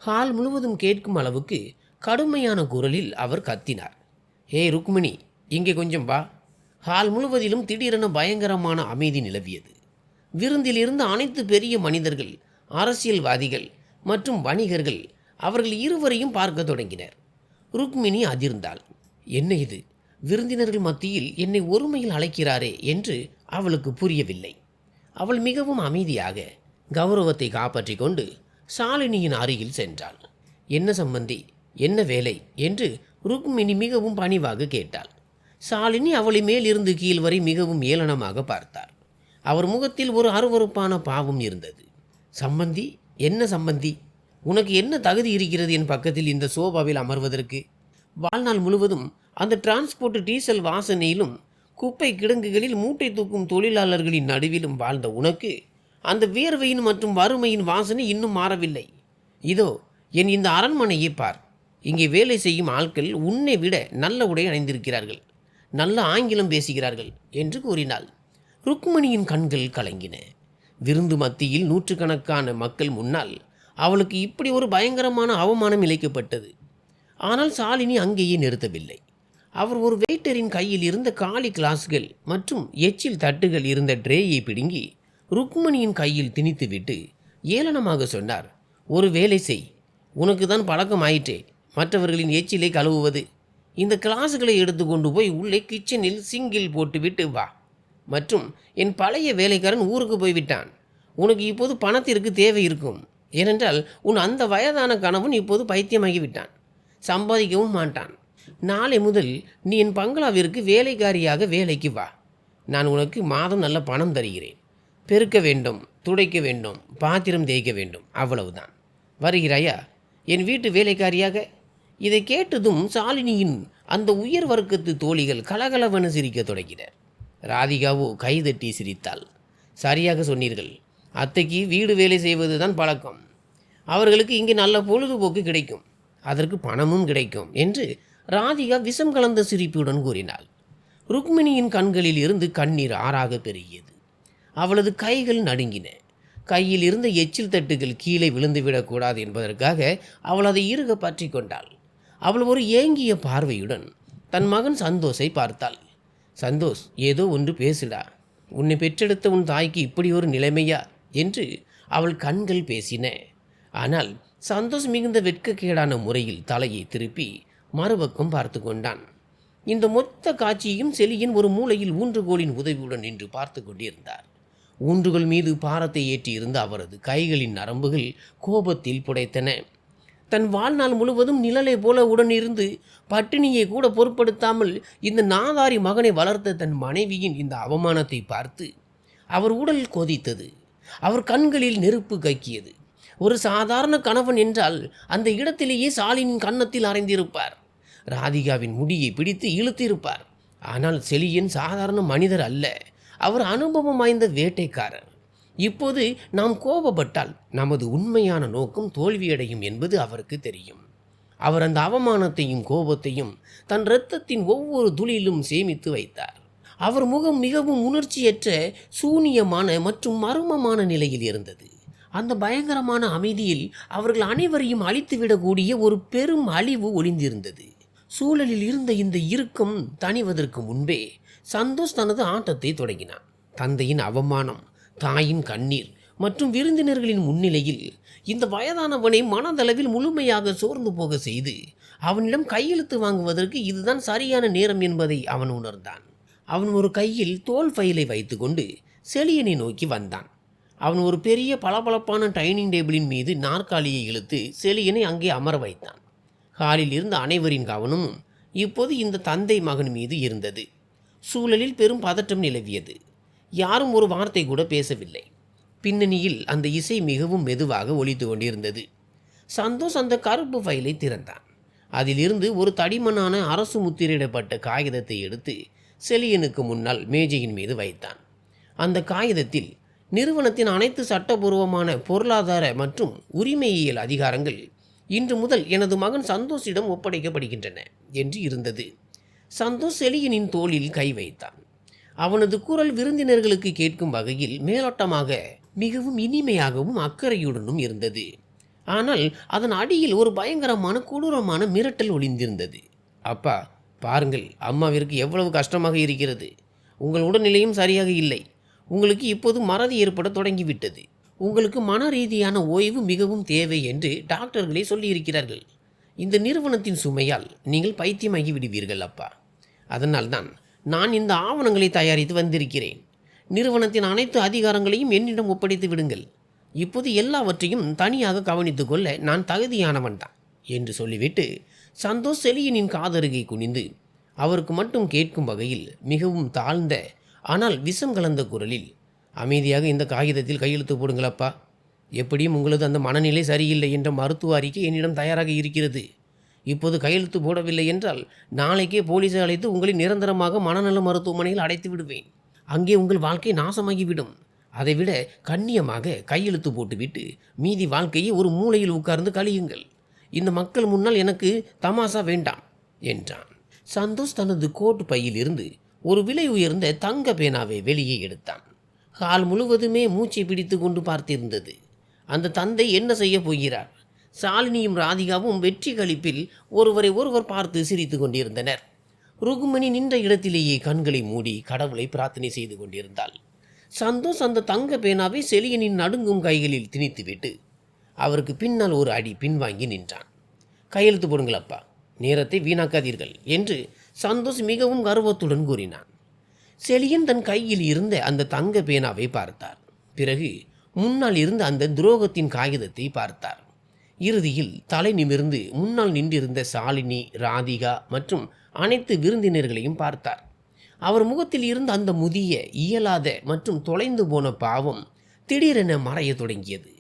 ஹால் முழுவதும் கேட்கும் அளவுக்கு கடுமையான குரலில் அவர் கத்தினார். ஹே ருக்மிணி, இங்கே கொஞ்சம் வா. ஹால் முழுவதிலும் திடீரென பயங்கரமான அமைதி நிலவியது. விருந்தில் இருந்த அனைத்து பெரிய மனிதர்கள், அரசியல்வாதிகள் மற்றும் வணிகர்கள் அவர்கள் இருவரையும் பார்க்க தொடங்கினர். ருக்மிணி அதிர்ந்தாள். என்ன இது? விருந்தினர்கள் மத்தியில் என்னை ஒருமையில் அழைக்கிறாரே என்று அவளுக்கு புரியவில்லை. அவள் மிகவும் அமைதியாக கௌரவத்தை காப்பாற்றி கொண்டு சாலினியின் அருகில் சென்றாள். என்ன சம்பந்தி, என்ன வேலை என்று ருக்மிணி மிகவும் பணிவாக கேட்டாள். சாலினி அவளை மேலிருந்து கீழ் வரை மிகவும் ஏளனமாக பார்த்தார். அவர் முகத்தில் ஒரு அருவருப்பான பாவம் இருந்தது. சம்பந்தி, என்ன சம்பந்தி, உனக்கு என்ன தகுதி இருக்கிறது என் பக்கத்தில் இந்த சோபாவில் அமர்வதற்கு? வாழ்நாள் முழுவதும் அந்த டிரான்ஸ்போர்ட் டீசல் வாசனையிலும் குப்பை கிடங்குகளில் மூட்டை தூக்கும் தொழிலாளர்களின் நடுவிலும் வாழ்ந்த உனக்கு அந்த வியர்வையின் மற்றும் வறுமையின் வாசனை இன்னும் மாறவில்லை. இதோ என் இந்த அரண்மனையை பார். இங்கே வேலை செய்யும் ஆட்கள் உன்னை விட நல்ல உடை அணிந்திருக்கிறார்கள், நல்ல ஆங்கிலம் பேசுகிறார்கள் என்று கூறினாள். ருக்மிணியின் கண்கள் கலங்கின. விருந்து மத்தியில் நூற்றுக்கணக்கான மக்கள் முன்னால் அவளுக்கு இப்படி ஒரு பயங்கரமான அவமானம் இழைக்கப்பட்டது. ஆனால் சாலினி அங்கேயே நிறுத்தவில்லை. அவர் ஒரு வெயிட்டரின் கையில் இருந்த காலி கிளாஸ்கள் மற்றும் எச்சில் தட்டுகள் இருந்த ட்ரேயை பிடுங்கி ருக்மிணியின் கையில் திணித்துவிட்டு ஏளனமாக சொன்னார். ஒரு வேலை செய், உனக்கு தான் பழக்கம் ஆயிற்றே மற்றவர்களின் எச்சிலை கழுவுவது. இந்த கிளாஸுகளை எடுத்துக்கொண்டு போய் உள்ளே கிச்சனில் சிங்கில் போட்டுவிட்டு வா. மற்றும் என் பழைய வேலைக்காரன் ஊருக்கு போய்விட்டான். உனக்கு இப்போது பணத்திற்கு தேவை இருக்கும். ஏனென்றால் உன் அந்த வயதான கணவன் இப்போது பைத்தியமாகிவிட்டான், சம்பாதிக்கவும் மாட்டான். நாளை முதல் நீ என் பங்களாவிற்கு வேலைக்காரியாக வேலைக்கு வா. நான் உனக்கு மாதம் நல்ல பணம் தருகிறேன். பெருக்க வேண்டும், துடைக்க வேண்டும், பாத்திரம் தேய்க்க வேண்டும், அவ்வளவுதான். வருகிறாயா என் வீட்டு வேலைக்காரியாக? இதை கேட்டதும் சாலினியின் அந்த உயர் வர்க்கத்து தோழிகள் கலகலவென சிரிக்க தொடங்கினர். ராதிகாவோ கைதட்டி சிரித்தாள். சரியாக சொன்னீர்கள், அத்தைக்கு வீடு வேலை செய்வது தான் பழக்கம். அவர்களுக்கு இங்கே நல்ல பொழுதுபோக்கு கிடைக்கும், அதற்கு பணமும் கிடைக்கும் என்று ராதிகா விஷம் கலந்த சிரிப்புடன் கூறினாள். ருக்மிணியின் கண்களில் இருந்து கண்ணீர் ஆறாக பெருகியது. அவளது கைகள் நடுங்கின. கையில் இருந்த எச்சில் தட்டுகள் கீழே விழுந்துவிடக்கூடாது என்பதற்காக அவள் அதை இறுக பற்றி கொண்டாள். அவள் ஒரு ஏங்கிய பார்வையுடன் தன் மகன் சந்தோஷை பார்த்தாள். சந்தோஷ், ஏதோ ஒன்று பேசுடா. உன்னை பெற்றெடுத்த உன் தாய்க்கு இப்படி ஒரு நிலைமையா என்று அவள் கண்கள் பேசின. ஆனால் சந்தோஷ் மிகுந்த வெட்கக்கேடான முறையில் தலையை திருப்பி மறுபக்கம் பார்த்து கொண்டான். இந்த மொத்த காட்சியையும் செலியன் ஒரு மூலையில் ஊன்றுகோலின் உதவியுடன் நின்று பார்த்து கொண்டிருந்தார். ஊன்றுகோல் மீது பாரத்தை ஏற்றியிருந்த அவரது கைகளின் நரம்புகள் கோபத்தில் புடைத்தன. தன் வாழ்நாள் முழுவதும் நிழலை போல உடனிருந்து பட்டினியை கூட பொருட்படுத்தாமல் இந்த நாதாரி மகனை வளர்த்த தன் மனைவியின் இந்த அவமானத்தை பார்த்து அவர் உடல் கொதித்தது. அவர் கண்களில் நெருப்பு கக்கியது. ஒரு சாதாரண கணவன் என்றால் அந்த இடத்திலேயே சாலினின் கன்னத்தில் அறைந்திருப்பார். ராதிகாவின் முடியை பிடித்து இழுத்திருப்பார். ஆனால் செலியன் சாதாரண மனிதர் அல்ல. அவர் அனுபவம் வாய்ந்த வேட்டைக்காரர். இப்போது நாம் கோபப்பட்டால் நமது உண்மையான நோக்கம் தோல்வியடையும் என்பது அவருக்கு தெரியும். அவர் அந்த அவமானத்தையும் கோபத்தையும் தன் இரத்தத்தின் ஒவ்வொரு துளியிலும் சேமித்து வைத்தார். அவர் முகம் மிகவும் உணர்ச்சியற்ற, சூனியமான மற்றும் மர்மமான நிலையில் இருந்தது. அந்த பயங்கரமான அமைதியில் அவர்கள் அனைவரையும் அழித்துவிடக்கூடிய ஒரு பெரும் அழிவு ஒளிந்திருந்தது. சூழலில் இருந்த இந்த இறுக்கம் தணிவதற்கு முன்பே சந்தோஷ் தனது ஆட்டத்தை தொடங்கினான். தந்தையின் அவமானம், தாயின் கண்ணீர் மற்றும் விருந்தினர்களின் முன்னிலையில் இந்த வயதானவனை மனதளவில் முழுமையாக சோர்ந்து போக செய்து அவனிடம் கையெழுத்து வாங்குவதற்கு இதுதான் சரியான நேரம் என்பதை அவன் உணர்ந்தான். அவன் ஒரு கையில் தோல் ஃபைலை வைத்துக்கொண்டு செலியனை நோக்கி வந்தான். அவன் ஒரு பெரிய பளபளப்பான டைனிங் டேபிளின் மீது நாற்காலியை இழுத்து செலியனை அங்கே அமர வைத்தான். ஹாலில் இருந்த அனைவரின் கவனமும் இப்போது இந்த தந்தை மகன் மீது இருந்தது. சூழலில் பெரும் பதற்றம் நிலவியது. யாரும் ஒரு வார்த்தை கூட பேசவில்லை. பின்னணியில் அந்த இசை மிகவும் மெதுவாக ஒலித்து கொண்டிருந்தது. சந்தோஷ் அந்த கருப்பு ஃபைலை திறந்தான். அதிலிருந்து ஒரு தடிமனான அரசு முத்திரையிடப்பட்ட காகிதத்தை எடுத்து செலியனுக்கு முன்னால் மேஜையின் மீது வைத்தான். அந்த காகிதத்தில் நிறுவனத்தின் அனைத்து சட்டபூர்வமான பொருளாதார மற்றும் உரிமையியல் அதிகாரங்கள் இன்று முதல் எனது மகன் சந்தோஷிடம் ஒப்படைக்கப்படுகின்றன என்று இருந்தது. சந்தோஷ் செலியனின் தோளில் கை வைத்தான். அவனது குரல் விருந்தினர்களுக்கு கேட்கும் வகையில் மேலோட்டமாக மிகவும் இனிமையாகவும் அக்கறையுடனும் இருந்தது. ஆனால் அதன் அடியில் ஒரு பயங்கரமான கொடூரமான மிரட்டல் ஒளிந்திருந்தது. அப்பா, பாருங்கள், அம்மாவிற்கு எவ்வளவு கஷ்டமாக இருக்கிறது. உங்கள் உடல்நிலையும் சரியாக இல்லை. உங்களுக்கு இப்போது மறதி ஏற்பட தொடங்கிவிட்டது. உங்களுக்கு மன ரீதியான ஓய்வு மிகவும் தேவை என்று டாக்டர்களே சொல்லியிருக்கிறார்கள். இந்த நிறுவனத்தின் சுமையால் நீங்கள் பைத்தியமாகி விடுவீர்கள் அப்பா. அதனால்தான் நான் இந்த ஆவணங்களை தயாரித்து வந்திருக்கிறேன். நிறுவனத்தின் அனைத்து அதிகாரங்களையும் என்னிடம் ஒப்படைத்து விடுங்கள். இப்போது எல்லாவற்றையும் தனியாக கவனித்து கொள்ள நான் தகுதியானவன் தான் என்று சொல்லிவிட்டு சந்தோஷ் செலியனின் காதருகை குனிந்து அவருக்கு மட்டும் கேட்கும் வகையில் மிகவும் தாழ்ந்த ஆனால் விஷம் கலந்த குரலில், அமைதியாக இந்த காகிதத்தில் கையெழுத்து போடுங்களப்பா. எப்படியும் உங்களது அந்த மனநிலை சரியில்லை என்ற மருத்துவ அறிக்கை என்னிடம் தயாராக இருக்கிறது. இப்போது கையெழுத்து போடவில்லை என்றால் நாளைக்கே போலீஸை அழைத்து உங்களை நிரந்தரமாக மனநல மருத்துவமனையில் அடைத்து விடுவேன். அங்கே உங்கள் வாழ்க்கை நாசமாகிவிடும். அதைவிட கண்ணியமாக கையெழுத்து போட்டுவிட்டு மீதி வாழ்க்கையை ஒரு மூலையில் உட்கார்ந்து கழியுங்கள். இந்த மக்கள் முன்னால் எனக்கு தமாசா வேண்டாம் என்றான். சந்தோஷ் தனது கோட்டு பையில் இருந்து ஒரு விலை உயர்ந்த தங்க பேனாவை வெளியே எடுத்தான். ஹால் முழுவதுமே மூச்சை பிடித்து கொண்டு பார்த்திருந்தது. அந்த தந்தை என்ன செய்ய போகிறார்? சாலினியும் ராதிகாவும் வெற்றி களிப்பில் ஒருவரை ஒருவர் பார்த்து சிரித்து கொண்டிருந்தனர். ருக்மிணி நின்ற இடத்திலேயே கண்களை மூடி கடவுளை பிரார்த்தனை செய்து கொண்டிருந்தாள். சந்தோஷ் அந்த தங்க பேனாவை செலியனின் நடுங்கும் கைகளில் திணித்துவிட்டு அவருக்கு பின்னால் ஒரு அடி பின்வாங்கி நின்றான். கையெழுத்து போடுங்களப்பா, நேரத்தை வீணாக்காதீர்கள் என்று சந்தோஷ் மிகவும் கர்வத்துடன் கூறினான். செலியன் தன் கையில் இருந்த அந்த தங்க பேனாவை பார்த்தார். பிறகு முன்னால் இருந்த அந்த துரோகத்தின் காகிதத்தை பார்த்தார். இறுதியில் தலை நிமிர்ந்து முன்னால் நின்றிருந்த சாலினி, ராதிகா மற்றும் அனைத்து விருந்தினர்களையும் பார்த்தார். அவர் முகத்தில் இருந்த அந்த முதிய, இயலாத மற்றும் தொலைந்து போன பாவம் திடீரென மறைய தொடங்கியது.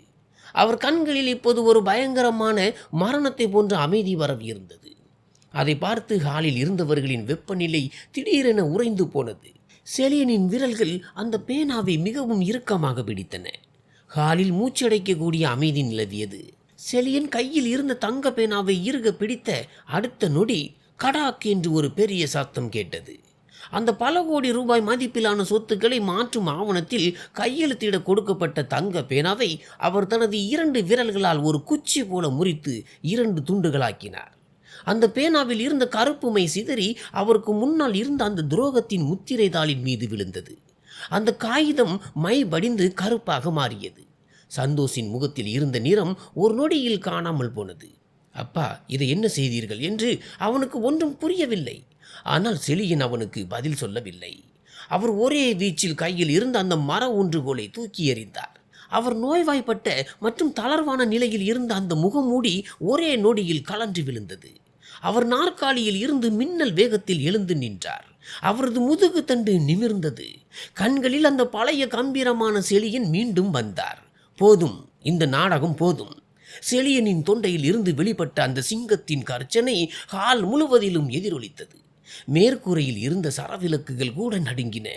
அவர் கண்களில் இப்போது ஒரு பயங்கரமான மரணத்தை போன்ற அமைதி பரவியிருந்தது. அதை பார்த்து ஹாலில் இருந்தவர்களின் வெப்பநிலை திடீரென உறைந்து போனது. செலியனின் விரல்கள் அந்த பேனாவை மிகவும் இறுக்கமாக பிடித்தன. ஹாலில் மூச்சடைக்கக்கூடிய அமைதி நிலவியது. செலியன் கையில் இருந்த தங்க பேனாவை இறுக பிடித்த அடுத்த நொடி கடாக் என்று ஒரு பெரிய சத்தம் கேட்டது. அந்த பல கோடி ரூபாய் மதிப்பிலான சொத்துக்களை மாற்றும் ஆவணத்தில் கையெழுத்திட கொடுக்கப்பட்ட தங்க பேனாவை அவர் தனது 2 விரல்களால் ஒரு குச்சி போல முறித்து 2 துண்டுகளாக்கினார். அந்த பேனாவில் இருந்த கருப்பு மை சிதறி அவருக்கு முன்னால் இருந்த அந்த துரோகத்தின் முத்திரை தாளின் மீது விழுந்தது. அந்த காகிதம் மை படிந்து கருப்பாக மாறியது. சந்தோஷின் முகத்தில் இருந்த நிறம் ஒரு நொடியில் காணாமல் போனது. அப்பா, இதை என்ன செய்தீர்கள் என்று அவனுக்கு ஒன்றும் புரியவில்லை. ஆனால் செலியன் அவனுக்கு பதில் சொல்லவில்லை. அவர் ஒரே வீச்சில் கையில் இருந்த அந்த மர ஊன்றுகோலை தூக்கி எறிந்தார். அவர் நோய்வாய்ப்பட்ட மற்றும் தளர்வான நிலையில் இருந்த அந்த முகமூடி ஒரே நொடியில் கலன்று விழுந்தது. அவர் நாற்காலியில் இருந்து மின்னல் வேகத்தில் எழுந்து நின்றார். அவரது முதுகு தண்டு நிமிர்ந்தது. கண்களில் அந்த பழைய கம்பீரமான செலியன் மீண்டும் வந்தார். போதும், இந்த நாடகம் போதும். செலியனின் தொண்டையில் இருந்து வெளிப்பட்ட அந்த சிங்கத்தின் கர்ச்சனை ஹால் முழுவதிலும் எதிரொலித்தது. மேற்கூரையில் இருந்த சரவிளக்குகள் கூட நடுங்கின.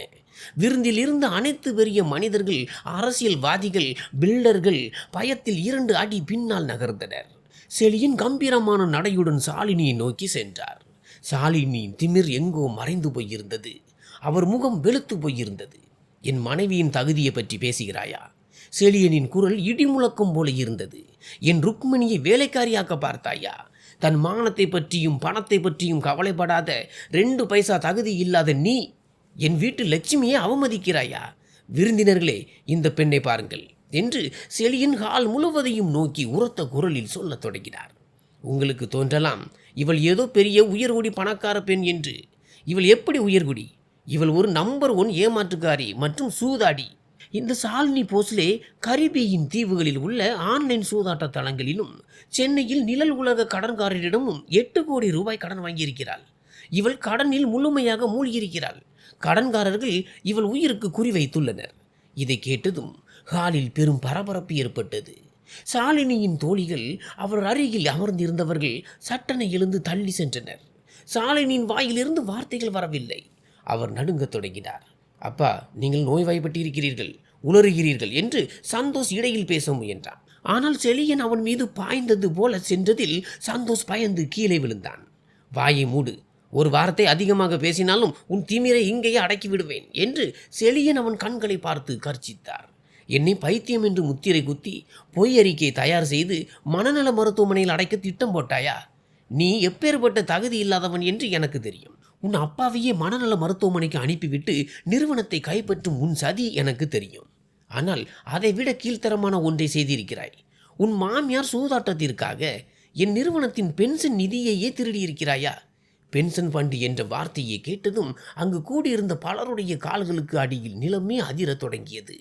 விருந்தில் இருந்த அனைத்து பெரிய மனிதர்கள், அரசியல்வாதிகள், பில்டர்கள் பயத்தில் 2 அடி பின்னால் நகர்ந்தனர். செலியன் கம்பீரமான நடையுடன் சாலினியை நோக்கி சென்றார். சாலினியின் திமிர் எங்கோ மறைந்து போயிருந்தது. அவர் முகம் வெளுத்து போயிருந்தது. என் மனைவியின் தகுதியை பற்றி பேசுகிறாயா? செலியனின் குரல் இடி முழக்கம் போல இருந்தது. என் ருக்மிணியை வேலைக்காரியாக்க பார்த்தாயா? தன் மானத்தை பற்றியும் பணத்தை பற்றியும் கவலைப்படாத 2 பைசா தகுதி இல்லாத நீ என் வீட்டு லட்சுமியை அவமதிக்கிறாயா? விருந்தினர்களே, இந்த பெண்ணை பாருங்கள் என்று செலியன் ஹால் முழுவதையும் நோக்கி உரத்த குரலில் சொல்லத் தொடங்கினார். உங்களுக்கு தோன்றலாம், இவள் ஏதோ பெரிய உயர்குடி பணக்கார பெண் என்று. இவள் எப்படி உயர்குடி? இவள் ஒரு நம்பர் 1 ஏமாற்றுக்காரி மற்றும் சூதாடி. இந்த சாலினி போஸ்லே கரிபியன் தீவுகளில் உள்ள ஆன்லைன் சூதாட்ட தளங்களிலும் சென்னையில் நிழல் உலக கடன்காரரிடமும் 8 கோடி ரூபாய் கடன் வாங்கியிருக்கிறாள். இவள் கடனில் முழுமையாக மூழ்கியிருக்கிறாள். கடன்காரர்கள் இவள் உயிருக்கு குறிவைத்துள்ளனர். இதை கேட்டதும் ஹாலில் பெரும் பரபரப்பு ஏற்பட்டது. சாலினியின் தோழிகள் அவர் அருகில் அமர்ந்திருந்தவர்கள் சட்டென எழுந்து தள்ளி சென்றனர். சாலினியின் வாயிலிருந்து வார்த்தைகள் வரவில்லை. அவர் நடுங்கத் தொடங்கினார். அப்பா, நீங்கள் நோய்வாய்ப்பட்டிருக்கிறீர்கள், உளறுகிறீர்கள் என்று சந்தோஷ் இடையில் பேச முயன்றான். ஆனால் செலியன் அவன் மீது பாய்ந்தது போல சென்றதில் சந்தோஷ் பயந்து கீழே விழுந்தான். வாயை மூடு, ஒரு வார்த்தை அதிகமாக பேசினாலும் உன் திமிரை இங்கேயே அடக்கி விடுவேன் என்று செலியன் அவன் கண்களை பார்த்து கர்ச்சித்தார். என்னை பைத்தியம் என்று முத்திரை குத்தி பொய் அறிக்கை தயார் செய்து மனநல மருத்துவமனையில் அடைக்க திட்டம் போட்டாயா? நீ எப்பேற்பட்ட தகுதி இல்லாதவன் என்று எனக்கு தெரியும். உன் அப்பாவையே மனநல மருத்துவமனைக்கு அனுப்பிவிட்டு நிறுவனத்தை கைப்பற்றும் உன் சதி எனக்கு தெரியும். ஆனால் அதை விட கீழ்த்தரமான ஒன்றை செய்திருக்கிறாய். உன் மாமியார் சூதாட்டத்திற்காக என் நிறுவனத்தின் பென்ஷன் நிதியையே திருடியிருக்கிறாயா? பென்ஷன் ஃபண்டு என்ற வார்த்தையை கேட்டதும் அங்கு கூடியிருந்த பலருடைய கால்களுக்கு அடியில் நிலமே அதிரத் தொடங்கியது.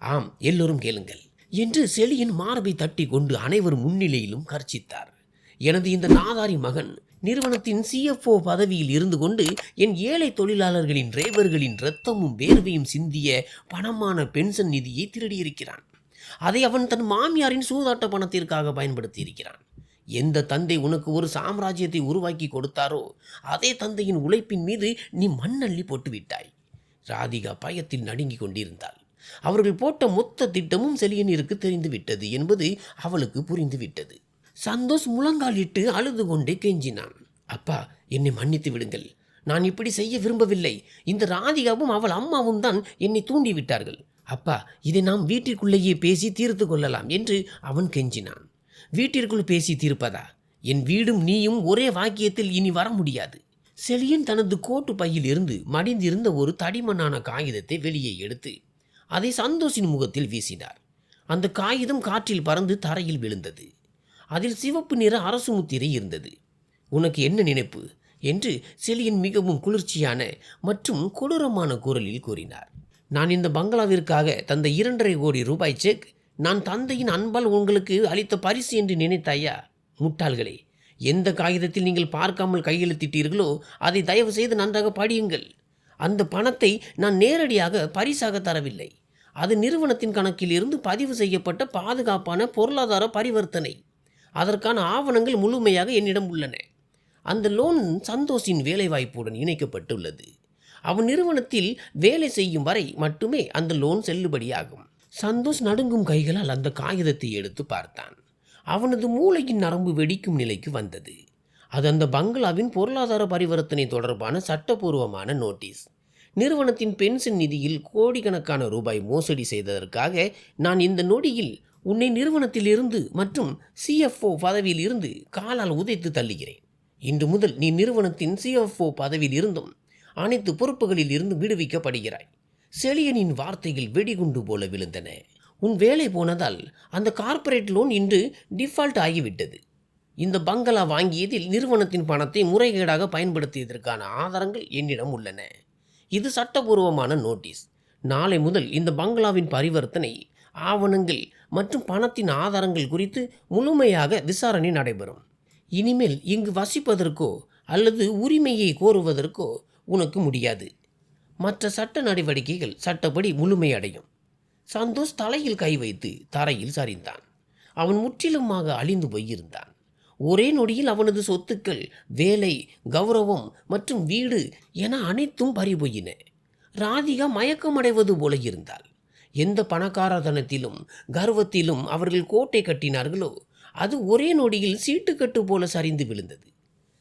ஆம், எல்லோரும் கேளுங்கள் என்று செலியன் மார்பை தட்டி கொண்டு அனைவர் முன்னிலையிலும் கர்ச்சித்தார். எனது இந்த நாதாரி மகன் நிறுவனத்தின் CFO பதவியில் இருந்து கொண்டு என் ஏழை தொழிலாளர்களின் டிரைவர்களின் இரத்தமும் வேர்வையும் சிந்திய பணமான பென்ஷன் நிதியை திருடியிருக்கிறான். அதை அவன் தன் மாமியாரின் சூதாட்ட பணத்திற்காக பயன்படுத்தி இருக்கிறான். எந்த தந்தை உனக்கு ஒரு சாம்ராஜ்யத்தை உருவாக்கி கொடுத்தாரோ அதே தந்தையின் உழைப்பின் மீது நீ மண்ணள்ளி போட்டுவிட்டாய். ராதிகா பயத்தில் நடுங்கிக் கொண்டிருந்தாள். அவர்கள் போட்ட மொத்த திட்டமும் செலியனிற்கு தெரிந்து விட்டது என்பது அவளுக்கு புரிந்துவிட்டது. சந்தோஷ் முழங்காலிட்டு அழுது கொண்டே கெஞ்சினான். அப்பா, என்னை மன்னித்து விடுங்கள். நான் இப்படி செய்ய விரும்பவில்லை. இந்த ராதிகாவும் அவள் அம்மாவும் தான் என்னை தூண்டிவிட்டார்கள். அப்பா, இதை நாம் வீட்டிற்குள்ளேயே பேசி தீர்த்து கொள்ளலாம் என்று அவன் கெஞ்சினான். வீட்டிற்குள் பேசி தீர்ப்பதா? என் வீடும் நீயும் ஒரே வாக்கியத்தில் இனி வர முடியாது. செலியன் தனது கோட்டு பையில் இருந்து மடிந்திருந்த ஒரு தடிமண்ணான காகிதத்தை வெளியே எடுத்து அதை சந்தோஷின் முகத்தில் வீசினார். அந்த காகிதம் காற்றில் பறந்து தரையில் விழுந்தது. அதில் சிவப்பு நிற அரசு முத்திரை இருந்தது. உனக்கு என்ன நினைப்பு என்று செலியன் மிகவும் குளிர்ச்சியான மற்றும் கொடூரமான குரலில் கூறினார். நான் இந்த பங்களாவிற்காக தந்த 2.5 கோடி ரூபாய் செக் நான் தந்தையின் அன்பால் உங்களுக்கு அளித்த பரிசு என்று நினைத்தாயா? முட்டாள்களே, எந்த காகிதத்தில் நீங்கள் பார்க்காமல் கையெழுத்திட்டீர்களோ அதை தயவு செய்து நன்றாக படியுங்கள். அந்த பணத்தை நான் நேரடியாக பரிசாக தரவில்லை. அது நிறுவனத்தின் கணக்கில் இருந்து பதிவு செய்யப்பட்ட பாதுகாப்பான பொருளாதார பரிவர்த்தனை. அதற்கான ஆவணங்கள் முழுமையாக என்னிடம் உள்ளன. அந்த லோன் சந்தோஷின் வேலைவாய்ப்புடன் இணைக்கப்பட்டுள்ளது. அவன் நிறுவனத்தில் வேலை செய்யும் வரை மட்டுமே அந்த லோன் செல்லுபடியாகும். சந்தோஷ் நடுங்கும் கைகளால் அந்த காகிதத்தை எடுத்து பார்த்தான். அவனது மூளையின் நரம்பு வெடிக்கும் நிலைக்கு வந்தது. அது அந்த பங்களாவின் பொருளாதார பரிவர்த்தனை தொடர்பான சட்டப்பூர்வமான நோட்டீஸ். நிறுவனத்தின் பென்ஷன் நிதியில் கோடிக்கணக்கான ரூபாய் மோசடி செய்ததற்காக நான் இந்த நொடியில் உன்னை நிறுவனத்தில் இருந்து மற்றும் CFO பதவியில் இருந்து காலால் உதைத்து தள்ளுகிறேன். இன்று முதல் நீ நிறுவனத்தின் CFO பதவியில் இருந்தும் அனைத்து பொறுப்புகளில் இருந்து விடுவிக்கப்படுகிறாய். செழியனின் வார்த்தைகள் வெடிகுண்டு போல விழுந்தன. உன் வேலை போனதால் அந்த கார்ப்பரேட் லோன் இன்று டிஃபால்ட் ஆகிவிட்டது. இந்த பங்களா வாங்கியதில் நிறுவனத்தின் பணத்தை முறைகேடாக பயன்படுத்தியதற்கான ஆதாரங்கள் என்னிடம் உள்ளன. இது சட்டபூர்வமான நோட்டீஸ். நாளை முதல் இந்த பங்களாவின் பரிவர்த்தனை ஆவணங்கள் மற்றும் பணத்தின் ஆதாரங்கள் குறித்து முழுமையாக விசாரணை நடைபெறும். இனிமேல் இங்கு வசிப்பதற்கோ அல்லது உரிமையை கோருவதற்கோ உனக்கு முடியாது. மற்ற சட்ட நடவடிக்கைகள் சட்டப்படி முழுமையடையும். சந்தோஷ் தலையில் கை வைத்து தரையில் சரிந்தான். அவன் முற்றிலுமாக அழிந்து போயிருந்தான். ஒரே நொடியில் அவனது சொத்துக்கள், வேலை, கௌரவம் மற்றும் வீடு என அனைத்தும் பறிபோயின. ராதிகா மயக்கமடைவது போல இருந்தாள். எந்த பணக்காரத்தனத்திலும் கர்வத்திலும் அவர்கள் கோட்டை கட்டினார்களோ அது ஒரே நொடியில் சீட்டுக்கட்டு போல சரிந்து விழுந்தது.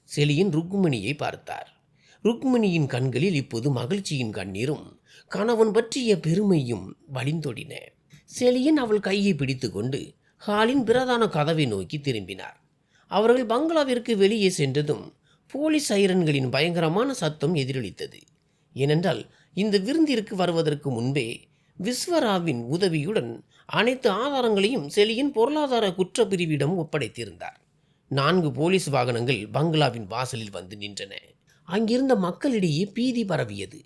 செலியன் ருக்மிணியை பார்த்தார். ருக்மிணியின் கண்களில் இப்போது மகிழ்ச்சியின் கண்ணீரும் கணவன் பற்றிய பெருமையும் வழிந்தோடின. செலியன் அவள் கையை பிடித்து கொண்டு ஹாலின் பிரதான கதவை நோக்கி திரும்பினார். அவர்கள் பங்களாவிற்கு வெளியே சென்றதும் போலீஸ் சைரன்களின் பயங்கரமான சத்தம் எதிரொலித்தது. ஏனென்றால் இந்த விருந்திற்கு வருவதற்கு முன்பே விஸ்வராவின் உதவியுடன் அனைத்து ஆதாரங்களையும் செலியன் பொருளாதார குற்றப்பிரிவிடம் ஒப்படைத்திருந்தார். 4 போலீஸ் வாகனங்கள் பங்களாவின் வாசலில் வந்து நின்றன. அங்கிருந்த மக்களிடையே பீதி பரவியது.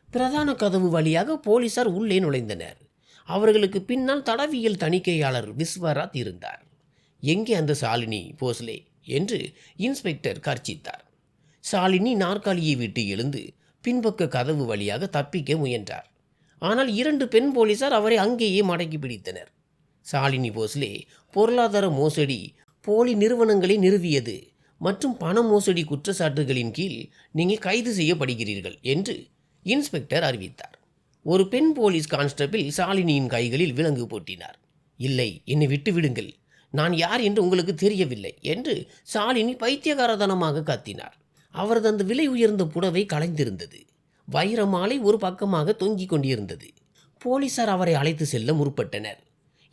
பிரதான கதவு வழியாக போலீசார் உள்ளே நுழைந்தனர். அவர்களுக்கு பின்னால் தடவியல் தணிக்கையாளர் விஸ்வராத் இருந்தார். எங்கே அந்த சாலினி போஸ்லே என்று இன்ஸ்பெக்டர் கர்ச்சித்தார். சாலினி நாற்காலியை விட்டு எழுந்து பின்பக்க கதவு வழியாக தப்பிக்க முயன்றார். ஆனால் 2 பெண் போலீசார் அவரை அங்கேயே மடக்கி பிடித்தனர். சாலினி போஸ்லே பொருளாதார மோசடி, போலி நிறுவனங்களை நிறுவியது மற்றும் பண மோசடி குற்றச்சாட்டுகளின் கீழ் நீங்கள் கைது செய்யப்படுகிறீர்கள் என்று இன்ஸ்பெக்டர் அறிவித்தார். ஒரு பெண் போலீஸ் கான்ஸ்டபிள் சாலினியின் கைகளில் விலங்கு போட்டினார். இல்லை, என்னை விட்டு விடுங்கள், நான் யார் என்று உங்களுக்கு தெரியவில்லை என்று சாலினி பைத்தியகாரதனமாக கத்தினார். அவரது அந்த விலை உயர்ந்த புடவை கலைந்திருந்தது. வைர மாலை ஒரு பக்கமாக தொங்கிக் கொண்டிருந்தது. போலீசார் அவரை அழைத்து செல்ல முற்பட்டனர்.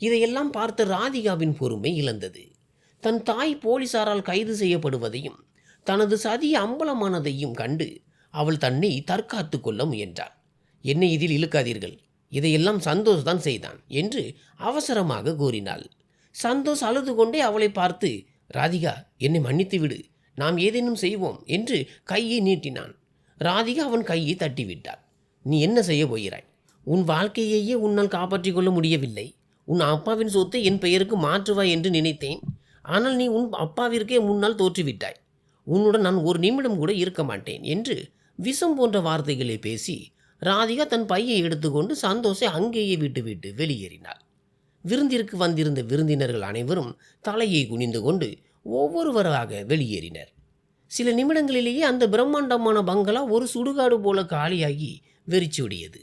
இதையெல்லாம் பார்த்த ராதிகாவின் பொறுமை இழந்தது. தன் தாய் போலீசாரால் கைது செய்யப்படுவதையும் தனது சதி அம்பலமானதையும் கண்டு அவள் தன்னை தற்காத்து கொள்ள முயன்றாள். என்னை இதில் இழுக்காதீர்கள், இதையெல்லாம் சந்தோஷ் தான் செய்தான் என்று அவசரமாக கூறினாள். சந்தோஷ் அழுது கொண்டே அவளை பார்த்து, ராதிகா, என்னை மன்னித்து விடு, நாம் ஏதேனும் செய்வோம் என்று கையை நீட்டினான். ராதிகா அவன் கையை தட்டிவிட்டாள். நீ என்ன செய்ய போகிறாய்? உன் வாழ்க்கையையே உன்னால் காப்பாற்றிக் கொள்ள முடியவில்லை. உன் அப்பாவின் சொத்தை என் பெயருக்கு மாற்றுவாய் என்று நினைத்தேன். ஆனால் நீ உன் அப்பாவிற்கே முன்னால் தோற்றுவிட்டாய். உன்னுடன் நான் ஒரு நிமிடம் கூட இருக்க மாட்டேன் என்று விஷம் போன்ற வார்த்தைகளை பேசி ராதிகா தன் பையை எடுத்துக்கொண்டு சந்தோஷை அங்கேயே விட்டுவிட்டு வெளியேறினாள். விருந்திற்கு வந்திருந்த விருந்தினர்கள் அனைவரும் தலையை குனிந்து கொண்டு ஒவ்வொருவராக வெளியேறினர். சில நிமிடங்களிலேயே அந்த பிரம்மாண்டமான பங்களா ஒரு சுடுகாடு போல காலியாகி வெறிச்சோடியது.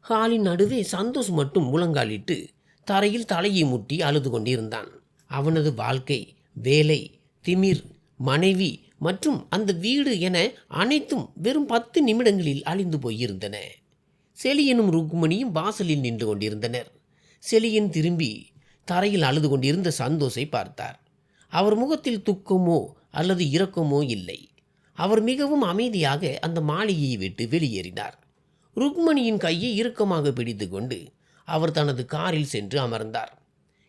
ஹாலின் நடுவே சந்தோஷ் மட்டும் முழங்காலிட்டு தரையில் தலையை முட்டி அழுது கொண்டிருந்தான். அவனது வாழ்க்கை, வேலை, திமிர், மனைவி மற்றும் அந்த வீடு என அனைத்தும் வெறும் 10 நிமிடங்களில் அழிந்து போயிருந்தன. செலியனும் ருக்மணியும் வாசலில் நின்று கொண்டிருந்தனர். செலியன் திரும்பி தரையில் அழுது கொண்டிருந்த சந்தோஷை பார்த்தார். அவர் முகத்தில் துக்கமோ அல்லது இரக்கமோ இல்லை. அவர் மிகவும் அமைதியாக அந்த மாளிகையை விட்டு வெளியேறினார். ருக்மணியின் கையை இறுக்கமாக பிடித்து கொண்டு அவர் தனது காரில் சென்று அமர்ந்தார்.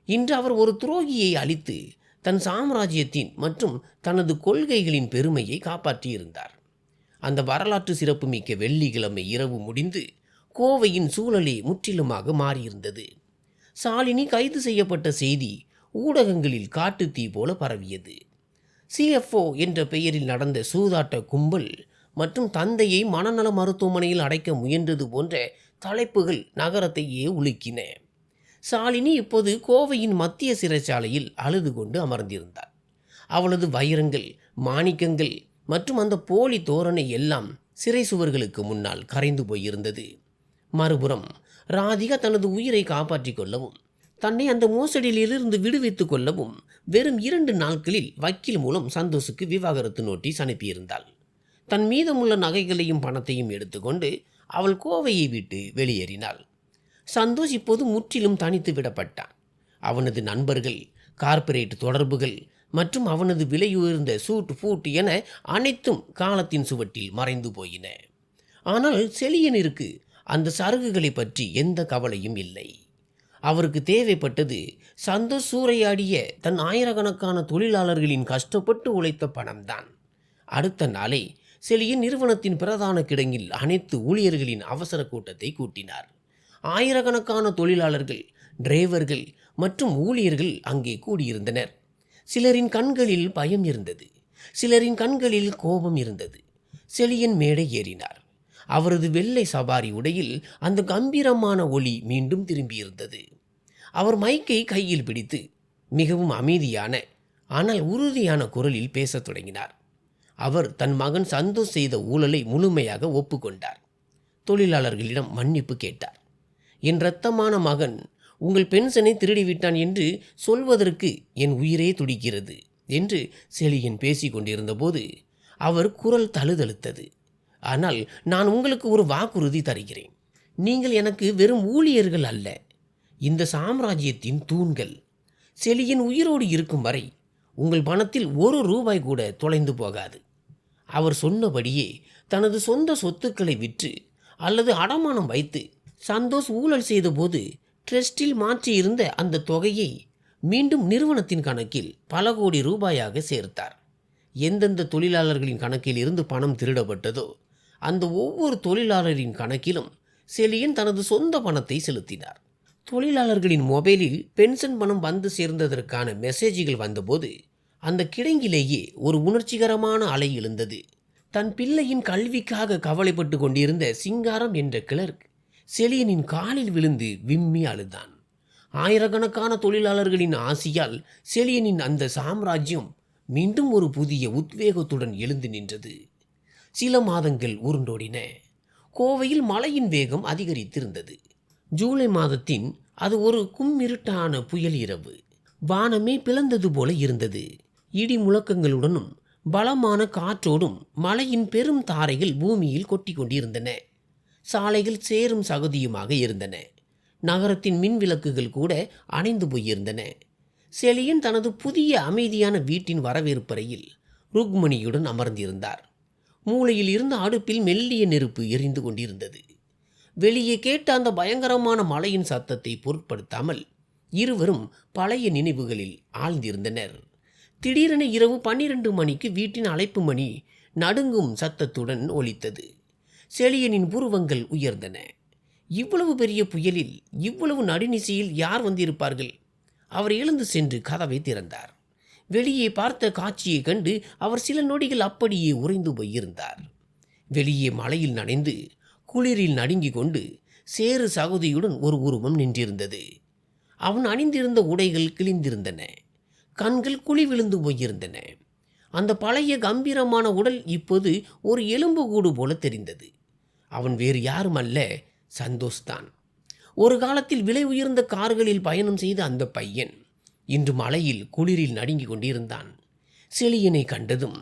இன்று அவர் ஒரு துரோகியை அழித்து தன் சாம்ராஜ்யத்தின் மற்றும் தனது கொள்கைகளின் பெருமையை காப்பாற்றியிருந்தார். அந்த வரலாற்று சிறப்புமிக்க வெள்ளிக்கிழமை இரவு முடிந்து கோவையின் சூழலே முற்றிலுமாக மாறியிருந்தது. சாலினி கைது செய்யப்பட்ட செய்தி ஊடகங்களில் காட்டுத்தீ போல பரவியது. CFO என்ற பெயரில் நடந்த சூதாட்ட கும்பல் மற்றும் தந்தையை மனநல மருத்துவமனையில் அடைக்க முயன்றது போன்ற தலைப்புகள் நகரத்தையே உலுக்கின. சாலினி இப்போது கோவையின் மத்திய சிறைச்சாலையில் அழுது கொண்டு அமர்ந்திருந்தாள். அவளது வைரங்கள், மாணிக்கங்கள் மற்றும் அந்த போலி தோரணை எல்லாம் சிறை சுவர்களுக்கு முன்னால் கரைந்து போயிருந்தது. மறுபுறம் ராதிகா தனது உயிரை காப்பாற்றிக் கொள்ளவும் தன்னை அந்த மோசடியிலிருந்து விடுவித்துக் கொள்ளவும் வெறும் 2 நாட்களில் வக்கீல் மூலம் சந்தோஷுக்கு விவாகரத்து நோட்டீஸ் அனுப்பியிருந்தாள். தன் மீதமுள்ள நகைகளையும் பணத்தையும் எடுத்துக்கொண்டு அவள் கோவையை விட்டு வெளியேறினாள். சந்தோஷ் இப்போது முற்றிலும் தனித்து விடப்பட்டான். அவனது நண்பர்கள், கார்ப்பரேட் தொடர்புகள் மற்றும் அவனது விலையுயர்ந்த சூட் பூட் என அனைத்தும் காலத்தின் சுவட்டில் மறைந்து போயின. ஆனால் செலியனிற்கு அந்த சரகுகளை பற்றி எந்த கவலையும் இல்லை. அவருக்கு தேவைப்பட்டது சந்தோஷ் சூறையாடிய தன் ஆயிரக்கணக்கான தொழிலாளர்களின் கஷ்டப்பட்டு உழைத்த பணம்தான். அடுத்த நாளே செலியன் நிறுவனத்தின் பிரதான கிடங்கில் அனைத்து ஊழியர்களின் அவசர கூட்டத்தை கூட்டினார். ஆயிரக்கணக்கான தொழிலாளர்கள், டிரைவர்கள் மற்றும் ஊழியர்கள் அங்கே கூடியிருந்தனர். சிலரின் கண்களில் பயம் இருந்தது, சிலரின் கண்களில் கோபம் இருந்தது. செலியன் மேடை ஏறினார். அவரது வெள்ளை சவாரி உடையில் அந்த கம்பீரமான ஒளி மீண்டும் திரும்பியிருந்தது. அவர் மைக்கை கையில் பிடித்து மிகவும் அமைதியான ஆனால் உறுதியான குரலில் பேசத் தொடங்கினார். அவர் தன் மகன் சந்தோஷ் செய்த ஊழலை முழுமையாக ஒப்புக்கொண்டார். தொழிலாளர்களிடம் மன்னிப்பு கேட்டார். என் இரத்தமான மகன் உங்கள் பென்ஷனை திருடிவிட்டான் என்று சொல்வதற்கு என் உயிரே துடிக்கிறது என்று செலியன் பேசிக் கொண்டிருந்தபோது அவர் குரல் தழுதழுத்தது. ஆனால் நான் உங்களுக்கு ஒரு வாக்குறுதி தருகிறேன். நீங்கள் எனக்கு வெறும் ஊழியர்கள் அல்ல, இந்த சாம்ராஜ்யத்தின் தூண்கள். செலியன் உயிரோடு இருக்கும் வரை உங்கள் பணத்தில் 1 ரூபாய் கூட தொலைந்து போகாது. அவர் சொன்னபடியே தனது சொந்த சொத்துக்களை விற்று அல்லது அடமானம் வைத்து சந்தோஷ் ஊழல் செய்தபோது ட்ரஸ்டில் மாற்றியிருந்த அந்த தொகையை மீண்டும் நிறுவனத்தின் கணக்கில் பல கோடி ரூபாயாக சேர்த்தார். எந்தெந்த தொழிலாளர்களின் கணக்கில் இருந்து பணம் திருடப்பட்டதோ அந்த ஒவ்வொரு தொழிலாளரின் கணக்கிலும் செலியன் தனது சொந்த பணத்தை செலுத்தினார். தொழிலாளர்களின் மொபைலில் பென்ஷன் பணம் வந்து சேர்ந்ததற்கான மெசேஜ்கள் வந்தபோது அந்த கிடங்கிலேயே ஒரு உணர்ச்சிகரமான அலை எழுந்தது. தன் பிள்ளையின் கல்விக்காக கவலைப்பட்டு கொண்டிருந்த சிங்காரம் என்ற கிளர்க் செலியனின் காலில் விழுந்து விம்மி அழுதான். ஆயிரக்கணக்கான தொழிலாளர்களின் ஆசியால் செலியனின் அந்த சாம்ராஜ்யம் மீண்டும் ஒரு புதிய உத்வேகத்துடன் எழுந்து நின்றது. சில மாதங்கள் உருண்டோடின. கோவையில் மழையின் வேகம் அதிகரித்திருந்தது. ஜூலை மாதத்தின் அது ஒரு கும்மிருட்டான புயல் இரவு. வானமே பிளந்தது போல இருந்தது. இடி முழக்கங்களுடனும் பலமான காற்றோடும் மழையின் பெரும் தாரைகள் பூமியில் கொட்டி கொண்டிருந்தன. சாலைகள் சேரும் சகதியுமாக இருந்தன. நகரத்தின் மின் விளக்குகள் கூட அணைந்து போயிருந்தன. செலியன் தனது புதிய அமைதியான வீட்டின் வரவேற்பறையில் ருக்மணியுடன் அமர்ந்திருந்தார். மூலையில் இருந்த அடுப்பில் மெல்லிய நெருப்பு எரிந்து கொண்டிருந்தது. வெளியே கேட்ட அந்த பயங்கரமான மழையின் சத்தத்தை பொருட்படுத்தாமல் இருவரும் பழைய நினைவுகளில் ஆழ்ந்திருந்தனர். திடீரென இரவு 12 மணிக்கு வீட்டின் அழைப்பு மணி நடுங்கும் சத்தத்துடன் ஒலித்தது. செலியனின் புருவங்கள் உயர்ந்தன. இவ்வளவு பெரிய புயலில், இவ்வளவு நடுநிசையில் யார் வந்திருப்பார்கள்? அவர் எழுந்து சென்று கதவை திறந்தார். வெளியே பார்த்த காட்சியை கண்டு அவர் சில நொடிகள் அப்படியே உறைந்து போயிருந்தார். வெளியே மழையில் நனைந்து குளிரில் நடுங்கிக் கொண்டு சேறு சகதியுடன் ஒரு உருவம் நின்றிருந்தது. அவன் அணிந்திருந்த உடைகள் கிழிந்திருந்தன. கண்கள் குழி விழுந்து போயிருந்தன. அந்த பழைய கம்பீரமான உடல் இப்போது ஒரு எலும்புக்கூடு போல தெரிந்தது. அவன் வேறு யாரும் அல்ல, சந்தோஷ்தான். ஒரு காலத்தில் விலை உயர்ந்த கார்களில் பயணம் செய்த அந்த பையன் இன்று மழையில் குளிரில் நடுங்கிக் கொண்டிருந்தான். செலியனை கண்டதும்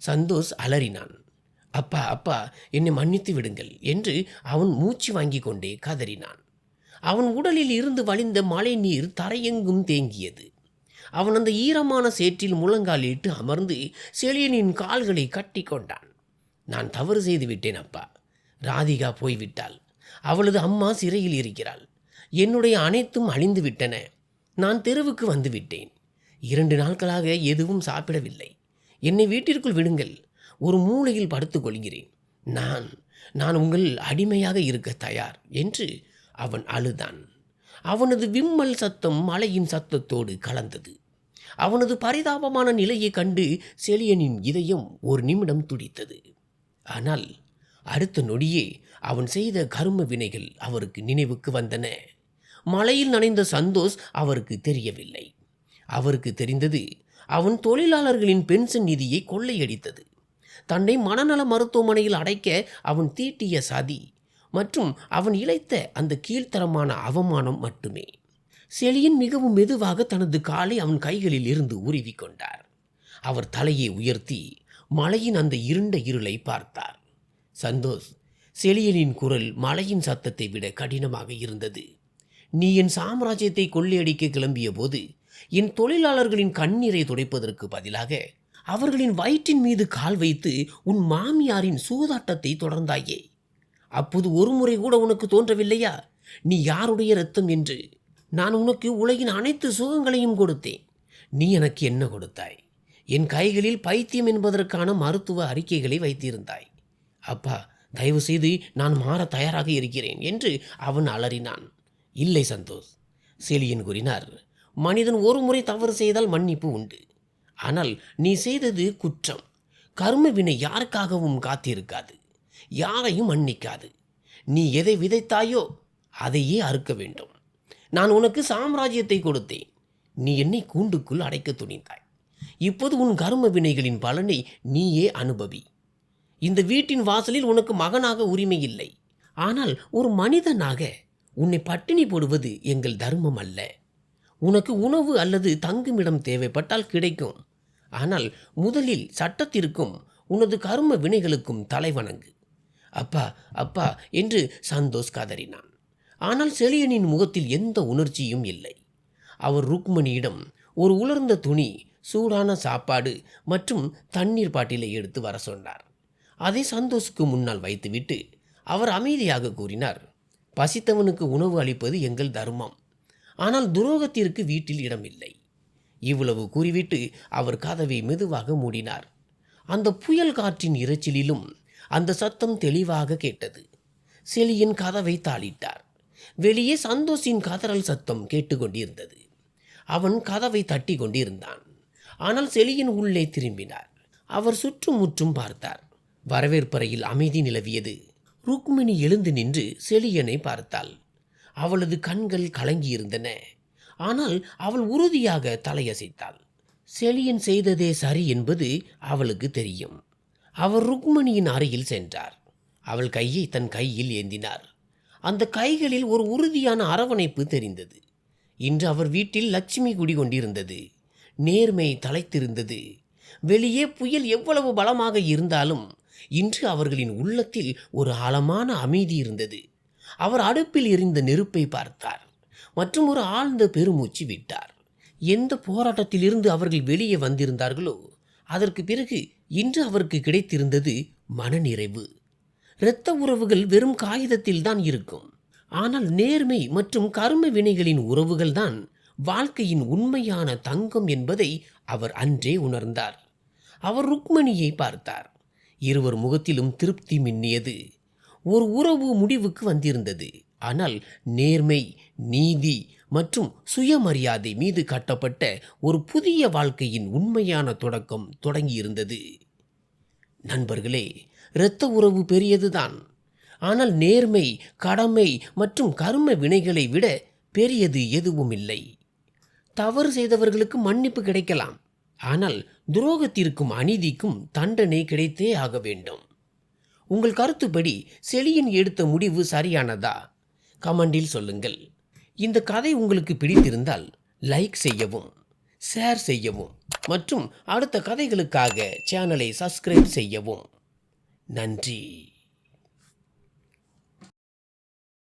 சந்தோஷ் அலறினான். அப்பா அப்பா, என்னை மன்னித்து விடுங்கள் என்று அவன் மூச்சு வாங்கி கொண்டே கதறினான். அவன் உடலில் இருந்து வழிந்த மழை நீர் தரையெங்கும் தேங்கியது. அவன் அந்த ஈரமான சேற்றில் முழங்காலிட்டு அமர்ந்து செலியனின் கால்களை கட்டி கொண்டான். நான் தவறு செய்து விட்டேன் அப்பா. ராதிகா போய்விட்டாள். அவளது அம்மா சிறையில் இருக்கிறாள். என்னுடைய அனைத்தும் அழிந்து விட்டன. நான் தெருவுக்கு வந்து விட்டேன். 2 நாட்களாக எதுவும் சாப்பிடவில்லை. என்னை வீட்டிற்குள் விடுங்கள். ஒரு மூலையில் படுத்துக் கொள்கிறேன். நான் உங்கள் அடிமையாக இருக்க தயார் என்று அவன் அழுதான். அவனது விம்மல் சத்தம் மழையின் சத்தத்தோடு கலந்தது. அவனது பரிதாபமான நிலையை கண்டு செலியனின் இதயம் ஒரு நிமிடம் துடித்தது. ஆனால் அடுத்த நொடியே அவன் செய்த கர்ம வினைகள் அவருக்கு நினைவுக்கு வந்தன. மழையில் நனைந்த சந்தோஷ் அவருக்கு தெரியவில்லை. அவருக்கு தெரிந்தது அவன் தொழிலாளர்களின் பென்ஷன் நிதியை கொள்ளையடித்தது, தன்னை மனநல மருத்துவமனையில் அடைக்க அவன் தீட்டிய சதி மற்றும் அவன் இழைத்த அந்த கீழ்த்தரமான அவமானம் மட்டுமே. செழியன் மிகவும் மெதுவாக தனது காலை அவன் கைகளில் இருந்து உருவி கொண்டார். அவர் தலையை உயர்த்தி மலையின் அந்த இருண்ட இருளை பார்த்தார். சந்தோஷ், செழியனின் குரல் மலையின் சத்தத்தை விட கடினமாக இருந்தது. நீ என் சாம்ராஜ்யத்தை கொள்ளையடிக்க கிளம்பிய போது என் தொழிலாளர்களின் கண்ணீரை துடைப்பதற்கு பதிலாக அவர்களின் வயிற்றின் மீது கால் வைத்து உன் மாமியாரின் சூதாட்டத்தை தொடர்ந்தாயே. அப்போது ஒரு முறை கூட உனக்கு தோன்றவில்லையா நீ யாருடைய இரத்தம் என்று? நான் உனக்கு உலகின் அனைத்து சுகங்களையும் கொடுத்தேன். நீ எனக்கு என்ன கொடுத்தாய்? என் கைகளில் பைத்தியம் என்பதற்கான மருத்துவ அறிக்கைகளை வைத்திருந்தாய். அப்பா, தயவு செய்து நான் மாற தயாராக இருக்கிறேன் என்று அவன் அலறினான். இல்லை சந்தோஷ், செழியன் கூறினார். மனிதன் ஒரு முறை தவறு செய்தால் மன்னிப்பு உண்டு. ஆனால் நீ செய்தது குற்றம். கர்ம வினை யாருக்காகவும் காத்திருக்காது, யாரையும் மன்னிக்காது. நீ எதை விதைத்தாயோ அதையே அறுக்க வேண்டும். நான் உனக்கு சாம்ராஜ்யத்தை கொடுத்தேன். நீ என்னை கூண்டுக்குள் அடைக்க துணிந்தாய். இப்போது உன் கர்ம வினைகளின் பலனை நீயே அனுபவி. இந்த வீட்டின் வாசலில் உனக்கு மகனாக உரிமை இல்லை. ஆனால் ஒரு மனிதனாக உன்னை பட்டினி போடுவது எங்கள் தர்மம் அல்ல. உனக்கு உணவு அல்லது தங்குமிடம் தேவைப்பட்டால் கிடைக்கும். ஆனால் முதலில் சட்டத்திற்கும் உனது கர்ம வினைகளுக்கும் தலைவணங்கு. அப்பா, அப்பா என்று சந்தோஷ் கதறினான். ஆனால் செழியனின் முகத்தில் எந்த உணர்ச்சியும் இல்லை. அவர் ருக்மணியிடம் ஒரு உலர்ந்த துணி, சூடான சாப்பாடு மற்றும் தண்ணீர் பாட்டிலை எடுத்து வர சொன்னார். அதை சந்தோஷுக்கு முன்னால் வைத்துவிட்டு அவர் அமைதியாக கூறினார். பசித்தவனுக்கு உணவு அளிப்பது எங்கள் தர்மம். ஆனால் துரோகத்திற்கு வீட்டில் இடமில்லை. இவ்வளவு கூறிவிட்டு அவர் கதவை மெதுவாக மூடினார். அந்த புயல் காற்றின் இரைச்சலிலும் அந்த சத்தம் தெளிவாக கேட்டது. செழியன் கதவை தாளிட்டார். வெளியே சந்தோஷின் கதறல் சத்தம் கேட்டுக்கொண்டிருந்தது. அவன் கதவை தட்டி கொண்டிருந்தான். ஆனால் செழியன் உள்ளே திரும்பினார். அவர் சுற்றுமுற்றும் பார்த்தார். வரவேற்பறையில் அமைதி நிலவியது. ருக்மிணி எழுந்து நின்று செழியனை பார்த்தாள். அவளது கண்கள் கலங்கியிருந்தன. ஆனால் அவள் உறுதியாக தலையசைத்தாள். செழியன் செய்ததே சரி என்பது அவளுக்கு தெரியும். அவர் ருக்மணியின் அருகில் சென்றார். அவள் கையை தன் கையில் ஏந்தினார். அந்த கைகளில் ஒரு உறுதியான அரவணைப்பு தெரிந்தது. இன்று அவர் வீட்டில் லட்சுமி குடிகொண்டிருந்தது. நேர்மை தலைத்திருந்தது. வெளியே புயல் எவ்வளவு பலமாக இருந்தாலும் இன்று அவர்களின் உள்ளத்தில் ஒரு ஆழமான அமைதி இருந்தது. அவர் அடுப்பில் எரிந்த நெருப்பை பார்த்தார் மற்றும் ஒரு ஆழ்ந்த பெருமூச்சு விட்டார். எந்த போராட்டத்திலிருந்து அவர்கள் வெளியே வந்திருந்தார்களோ அதற்கு பிறகு இன்று அவருக்கு கிடைத்திருந்தது மனநிறைவு. இரத்த உறவுகள் வெறும் காகிதத்தில் தான் இருக்கும். ஆனால் நேர்மை மற்றும் கர்ம வினைகளின் உறவுகள் தான் வாழ்க்கையின் உண்மையான தங்கம் என்பதை அவர் அன்றே உணர்ந்தார். அவர் ருக்மணியை பார்த்தார். இருவர் முகத்திலும் திருப்தி மின்னியது. ஒரு உறவு முடிவுக்கு வந்திருந்தது. ஆனால் நேர்மை, நீதி மற்றும் சுயமரியாதை மீது கட்டப்பட்ட ஒரு புதிய வாழ்க்கையின் உண்மையான தொடக்கம் தொடங்கியிருந்தது. நண்பர்களே, இரத்த உறவு பெரியதுதான். ஆனால் நேர்மை, கடமை மற்றும் கர்ம வினைகளை விட பெரியது எதுவும் இல்லை. தவறு செய்தவர்களுக்கு மன்னிப்பு கிடைக்கலாம். ஆனால் துரோகத்திற்கும் அநீதிக்கும் தண்டனை கிடைத்தே ஆக வேண்டும். உங்கள் கருத்துப்படி செழியன் எடுத்த முடிவு சரியானதா? கமெண்டில் சொல்லுங்கள். இந்த கதை உங்களுக்கு பிடித்திருந்தால் லைக் செய்யவும், ஷேர் செய்யவும் மற்றும் அடுத்த கதைகளுக்காக சேனலை சப்ஸ்கிரைப் செய்யவும். நன்றி.